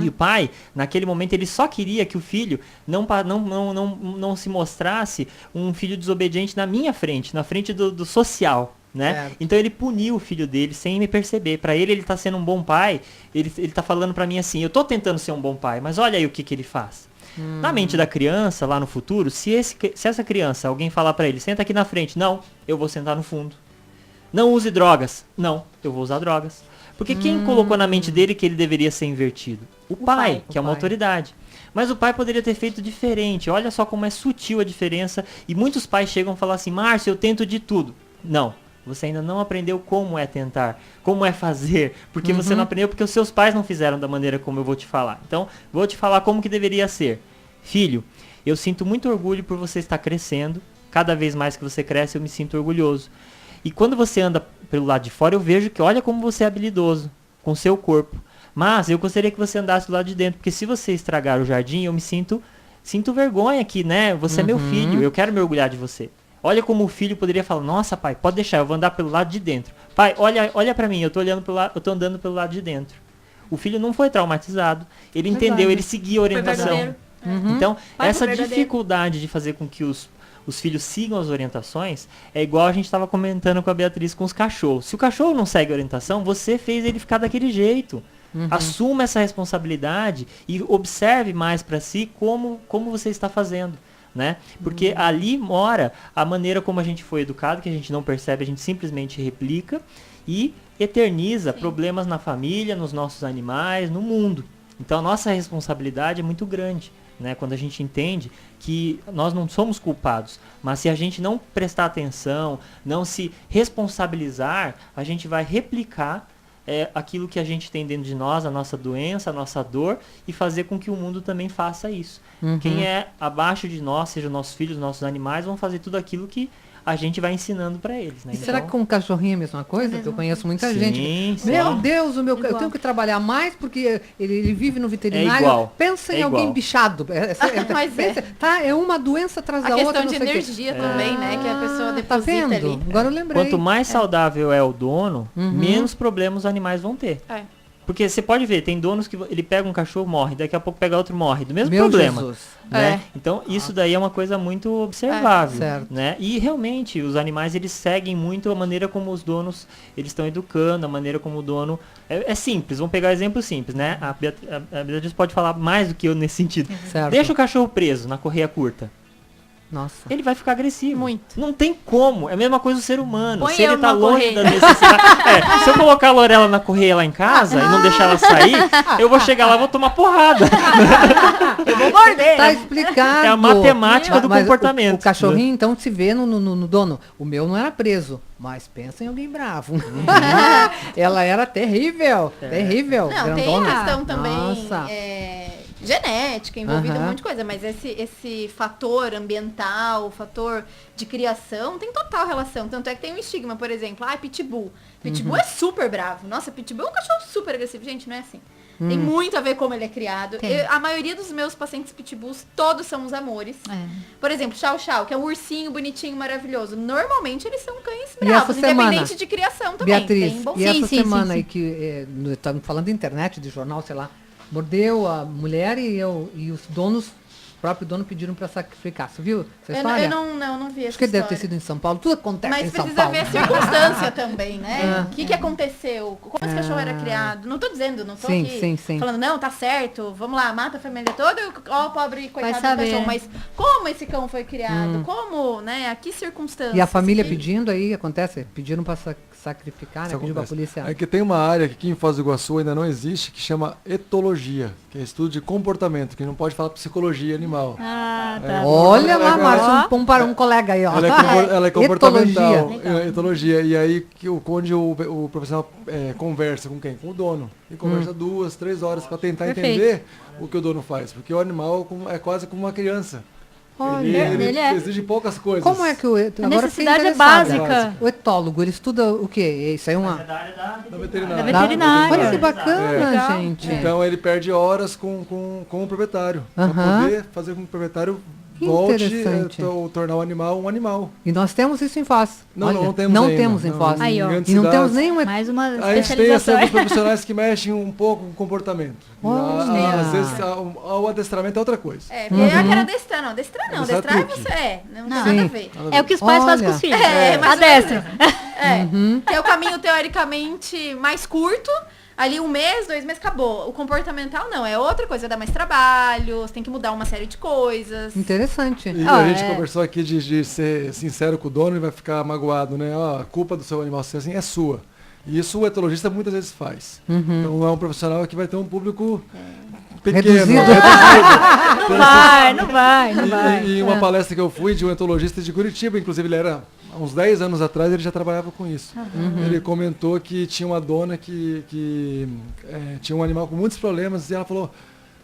E o pai, naquele momento, ele só queria que o filho não se mostrasse um filho desobediente na minha frente, na frente do social. Né? Certo. Então ele puniu o filho dele sem me perceber. Para ele tá sendo um bom pai. Ele tá falando para mim assim, eu tô tentando ser um bom pai, mas olha aí o que ele faz. Na mente da criança, lá no futuro, se essa criança, alguém falar para ele, senta aqui na frente, não, eu vou sentar no fundo. Não use drogas, não, eu vou usar drogas. Porque quem colocou na mente dele que ele deveria ser invertido? O pai, que é uma autoridade. Mas o pai poderia ter feito diferente. Olha só como é sutil a diferença. E muitos pais chegam a falar assim, Márcio, eu tento de tudo. Não, você ainda não aprendeu como é tentar, como é fazer. Porque você não aprendeu porque os seus pais não fizeram da maneira como eu vou te falar. Então, vou te falar como que deveria ser. Filho, eu sinto muito orgulho por você estar crescendo. Cada vez mais que você cresce, eu me sinto orgulhoso. E quando você anda pelo lado de fora, eu vejo que olha como você é habilidoso com o seu corpo. Mas eu gostaria que você andasse do lado de dentro, porque se você estragar o jardim, eu me sinto vergonha aqui, né? Você é meu filho, eu quero me orgulhar de você. Olha como o filho poderia falar, nossa pai, pode deixar, eu vou andar pelo lado de dentro. Pai, olha pra mim, eu tô andando pelo lado de dentro. O filho não foi traumatizado, ele entendeu, ele seguia a orientação. Então, essa dificuldade de fazer com que os filhos sigam as orientações é igual a gente estava comentando com a Beatriz com os cachorros. Se o cachorro não segue a orientação, você fez ele ficar daquele jeito. Assuma essa responsabilidade e observe mais para si como você está fazendo. Né? Porque ali mora a maneira como a gente foi educado, que a gente não percebe, a gente simplesmente replica e eterniza problemas na família, nos nossos animais, no mundo. Então a nossa responsabilidade é muito grande, né? Quando a gente entende que nós não somos culpados, mas se a gente não prestar atenção, não se responsabilizar, a gente vai replicar aquilo que a gente tem dentro de nós, a nossa doença, a nossa dor, e fazer com que o mundo também faça isso. Quem é abaixo de nós, seja nossos filhos, nossos animais, vão fazer tudo aquilo que a gente vai ensinando para eles. Né? E será que com o cachorrinho é a mesma coisa? É Eu conheço muita sim, gente. sim. Meu Deus, eu Igual. tenho que trabalhar mais porque ele vive no veterinário. igual. Pensa em É alguém igual. bichado. Mas pensa, tá, é uma doença atrás A da outra. questão de não sei o quê. energia também, né? Que a pessoa Tá deposita vendo? ali. Agora eu lembrei. Quanto mais saudável é o dono, menos problemas os animais vão ter. É. Porque você pode ver, tem donos que ele pega um cachorro, morre, daqui a pouco pega outro, morre, do mesmo Meu problema. Jesus. Né? Então, isso daí é uma coisa muito observável. Certo. Né? E realmente, os animais, eles seguem muito a maneira como os donos eles estão educando, a maneira como o dono... É simples, vamos pegar exemplo simples, né? A Beatriz pode falar mais do que eu nesse sentido. Certo. Deixa o cachorro preso na correia curta. Nossa. Ele vai ficar agressivo. Muito. Não tem como. É a mesma coisa o ser humano. Põe se ele eu tá numa longe correia. da necessidade. Se eu colocar a Lorela na correia lá em casa e não deixar ela sair, eu vou chegar lá e vou tomar porrada. Eu vou morder. Tá explicado. É a matemática do Mas comportamento. O cachorrinho, então, se vê no dono. O meu não era preso, mas pensa em alguém bravo. Ela era terrível. Terrível. Não, tem grandona. a questão também Nossa. genética envolvida, Aham. um monte de coisa, mas esse fator ambiental, o fator de criação, tem total relação. Tanto é que tem um estigma, por exemplo, pitbull. Pitbull é super bravo. Nossa, pitbull é um cachorro super agressivo. Gente, não é assim. Tem muito a ver como ele é criado. Tem. A maioria dos meus pacientes pitbulls, todos são uns amores. Por exemplo, Chow Chow, que é um ursinho bonitinho, maravilhoso. Normalmente eles são cães E bravos, essa semana, independente de criação também. Beatriz, Tem bom e essa Sim, sim, semana sim, aí que estamos falando de internet, de jornal, sei lá, mordeu a mulher e os donos, o próprio dono pediram para sacrificar. Você viu essa história? Eu não vi essa Acho que deve ter história. sido em São Paulo. Tudo acontece Mas em São precisa Paulo. ver a circunstância também, né? O que aconteceu? Como esse cachorro era criado? Não tô dizendo, não tô Sim, aqui sim, sim. falando, não, tá certo, vamos lá, mata a família toda, ó, pobre coitado do saber. cachorro. Mas como esse cão foi criado? Como, né? A que circunstâncias? E a família que- pedindo aí, acontece? Pediram para sacrificar, né? Isso Pediu pra acontece. polícia. É que tem uma área que aqui em Foz do Iguaçu ainda não existe, que chama etologia, que é estudo de comportamento, que não pode falar psicologia animal. Ah, tá. Olha lá, Ela- Márcio, um colega aí, ó. Ela é comportamental, Etologia. etologia. E aí onde o profissional conversa com quem? Com o dono. E conversa 2, 3 horas para tentar Perfeito. entender o que o dono faz. Porque o animal é quase como uma criança. Ele é. exige poucas coisas. Como é que A agora fiquei necessidade é interessada. básica. O etólogo, ele estuda o quê? Isso aí é uma... Da veterinária. Da veterinária. Olha que bacana, Legal. gente. Então ele perde horas com o proprietário. Aham. Para poder fazer com que o proprietário Que volte interessante. tornar o animal um animal. E nós temos isso em Foz. Não, Olha, não temos não ainda. temos em Não, Foz. Aí, ó. grandes E não temos cidades. nenhum... Mais uma A gente tem especialização. alguns profissionais que mexem um pouco com o comportamento. Olha. Às vezes o adestramento é outra coisa. Porque eu quero adestrar, não. Adestrar não. Adestrar Adestrar é truque. você. Não tem Sim. nada a ver. É o que os pais fazem com Olha. os filhos. mais ou Adestro. Que é o caminho teoricamente mais curto. Ali 1 mês, 2 meses, acabou. O comportamental não, é outra coisa, dá mais trabalho, você tem que mudar uma série de coisas. Interessante. E Ah, a gente é. conversou aqui de ser sincero com o dono e vai ficar magoado, né? Ó, a culpa do seu animal ser assim é sua. E isso o etologista muitas vezes faz. Então é um profissional que vai ter um público pequeno. Reduzido. Não vai. E uma palestra que eu fui de um etologista de Curitiba, inclusive ele era, há uns 10 anos atrás, ele já trabalhava com isso. Ele comentou que tinha uma dona que tinha um animal com muitos problemas e ela falou,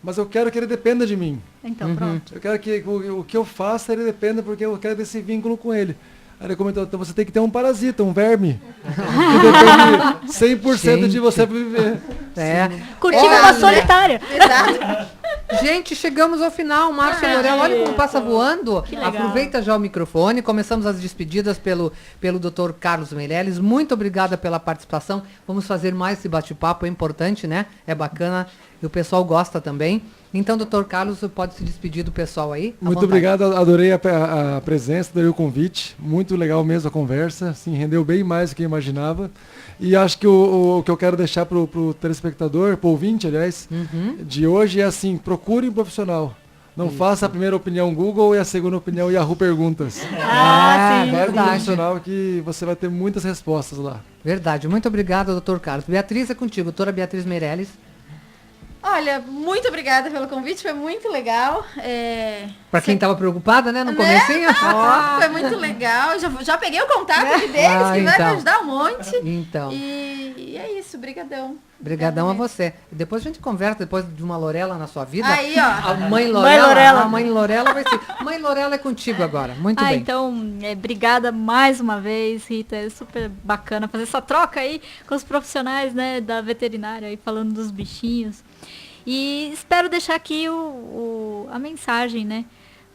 mas eu quero que ele dependa de mim. Então, pronto. Eu quero que o que eu faça ele dependa porque eu quero desse vínculo com ele. Aí ele comentou, então você tem que ter um parasita, um verme, que depende 100% de você para viver. É. Curtindo uma solitária. Exato. Gente, chegamos ao final. Márcio Lorela, olha como passa voando. Que legal. Aproveita já o microfone. Começamos as despedidas pelo Dr. Carlos Meirelles. Muito obrigada pela participação. Vamos fazer mais esse bate-papo, é importante, né? É bacana e o pessoal gosta também. Então, Dr. Carlos, você pode se despedir do pessoal aí? À Muito vontade. obrigado, adorei a presença, adorei o convite. Muito legal mesmo a conversa, assim, rendeu bem mais do que eu imaginava. E acho que o que eu quero deixar para o telespectador, para o ouvinte, aliás, de hoje é assim, procure um profissional. Não faça a primeira opinião Google e a segunda opinião Yahoo Perguntas. Sim. Vai para um verdade. profissional que você vai ter muitas respostas lá. Verdade. Muito obrigado, Dr. Carlos. Beatriz, é contigo. Doutora Beatriz Meirelles. Olha, muito obrigada pelo convite, foi muito legal. Pra quem tava preocupada, né? No comecinho. Foi muito legal. Já peguei o contato deles, que vai me então. ajudar um monte. Então. E é isso, brigadão. Brigadão a você. Depois a gente conversa, depois de uma Lorela na sua vida. Aí, ó. A mãe Lorela. Lorela. A mãe Lorela vai ser. Mãe Lorela é contigo agora. Muito bem. Então, obrigada mais uma vez, Rita. É super bacana fazer essa troca aí com os profissionais, né, da veterinária, aí falando dos bichinhos. E espero deixar aqui a mensagem, né?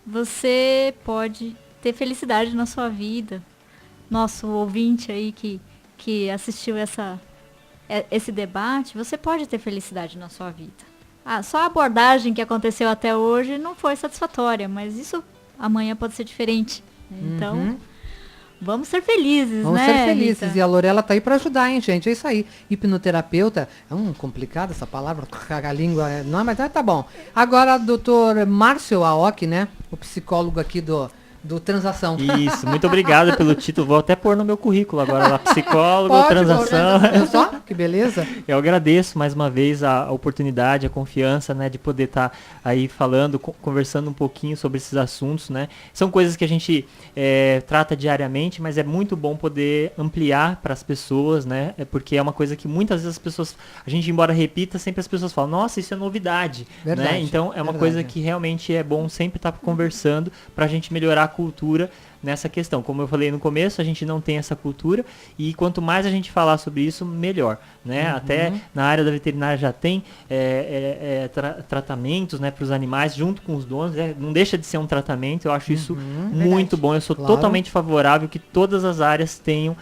Você pode ter felicidade na sua vida. Nosso ouvinte aí que assistiu esse debate, você pode ter felicidade na sua vida. Só a abordagem que aconteceu até hoje não foi satisfatória, mas isso amanhã pode ser diferente. Então, vamos ser felizes, Vamos né, ser felizes. Rita? E a Lorela tá aí pra ajudar, hein, gente? É isso aí. Hipnoterapeuta. É complicado essa palavra, a língua. Não, mas tá bom. Agora, doutor Márcio Aoki, né? O psicólogo aqui do Transação. Isso, muito obrigado pelo título. Vou até pôr no meu currículo agora lá, psicólogo, Pode, transação. Viu só? Que beleza. Eu agradeço mais uma vez a oportunidade, a confiança, né, de poder estar aí falando, conversando um pouquinho sobre esses assuntos, né. São coisas que a gente trata diariamente, mas é muito bom poder ampliar para as pessoas, né, porque é uma coisa que muitas vezes as pessoas, a gente embora repita, sempre as pessoas falam, nossa, isso é novidade, Verdade, né. Então é uma verdade. coisa que realmente é bom sempre estar conversando para a gente melhorar a cultura nessa questão. Como eu falei no começo, a gente não tem essa cultura e quanto mais a gente falar sobre isso, melhor, né? Até na área da veterinária já tem tratamentos, né, para os animais junto com os donos, não deixa de ser um tratamento, eu acho isso muito bom, eu sou Claro. totalmente favorável que todas as áreas tenham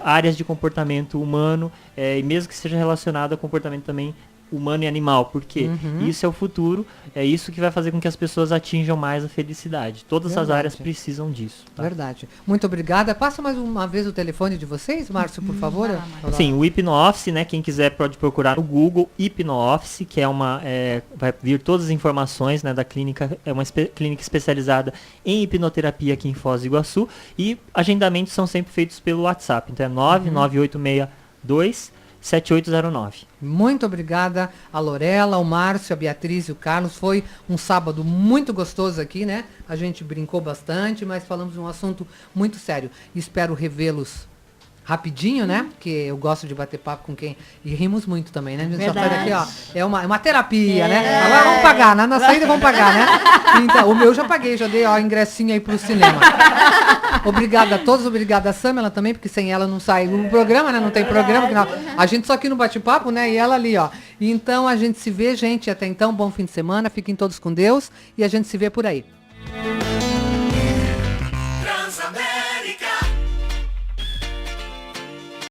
áreas de comportamento humano e mesmo que seja relacionado a comportamento também humano e animal, porque isso é o futuro, é isso que vai fazer com que as pessoas atinjam mais a felicidade. Todas as Verdade. áreas precisam disso. Tá? Verdade. Muito obrigada. Passa mais uma vez o telefone de vocês, Márcio, por favor. Sim, o HipnoOffice, né? Quem quiser pode procurar no Google HipnoOffice, que é vai vir todas as informações, né, da clínica, é uma clínica especializada em hipnoterapia aqui em Foz do Iguaçu e agendamentos são sempre feitos pelo WhatsApp, então é 99862 7809. Muito obrigada a Lorela, o Márcio, a Beatriz e o Carlos. Foi um sábado muito gostoso aqui, né? A gente brincou bastante, mas falamos de um assunto muito sério. Espero revê-los rapidinho, né? Porque eu gosto de bater papo com quem... E rimos muito também, né? A gente já sai Verdade. daqui, ó. É uma terapia, né? Agora vamos pagar, na saída vamos pagar, né? Então, o meu já paguei, já dei, ó, ingressinho aí pro cinema. Obrigada a todos, obrigada a Samela também, porque sem ela não sai o programa, né? Não tem programa. A gente só aqui no bate-papo, né? E ela ali, ó. Então a gente se vê, gente. Até então, bom fim de semana. Fiquem todos com Deus. E a gente se vê por aí.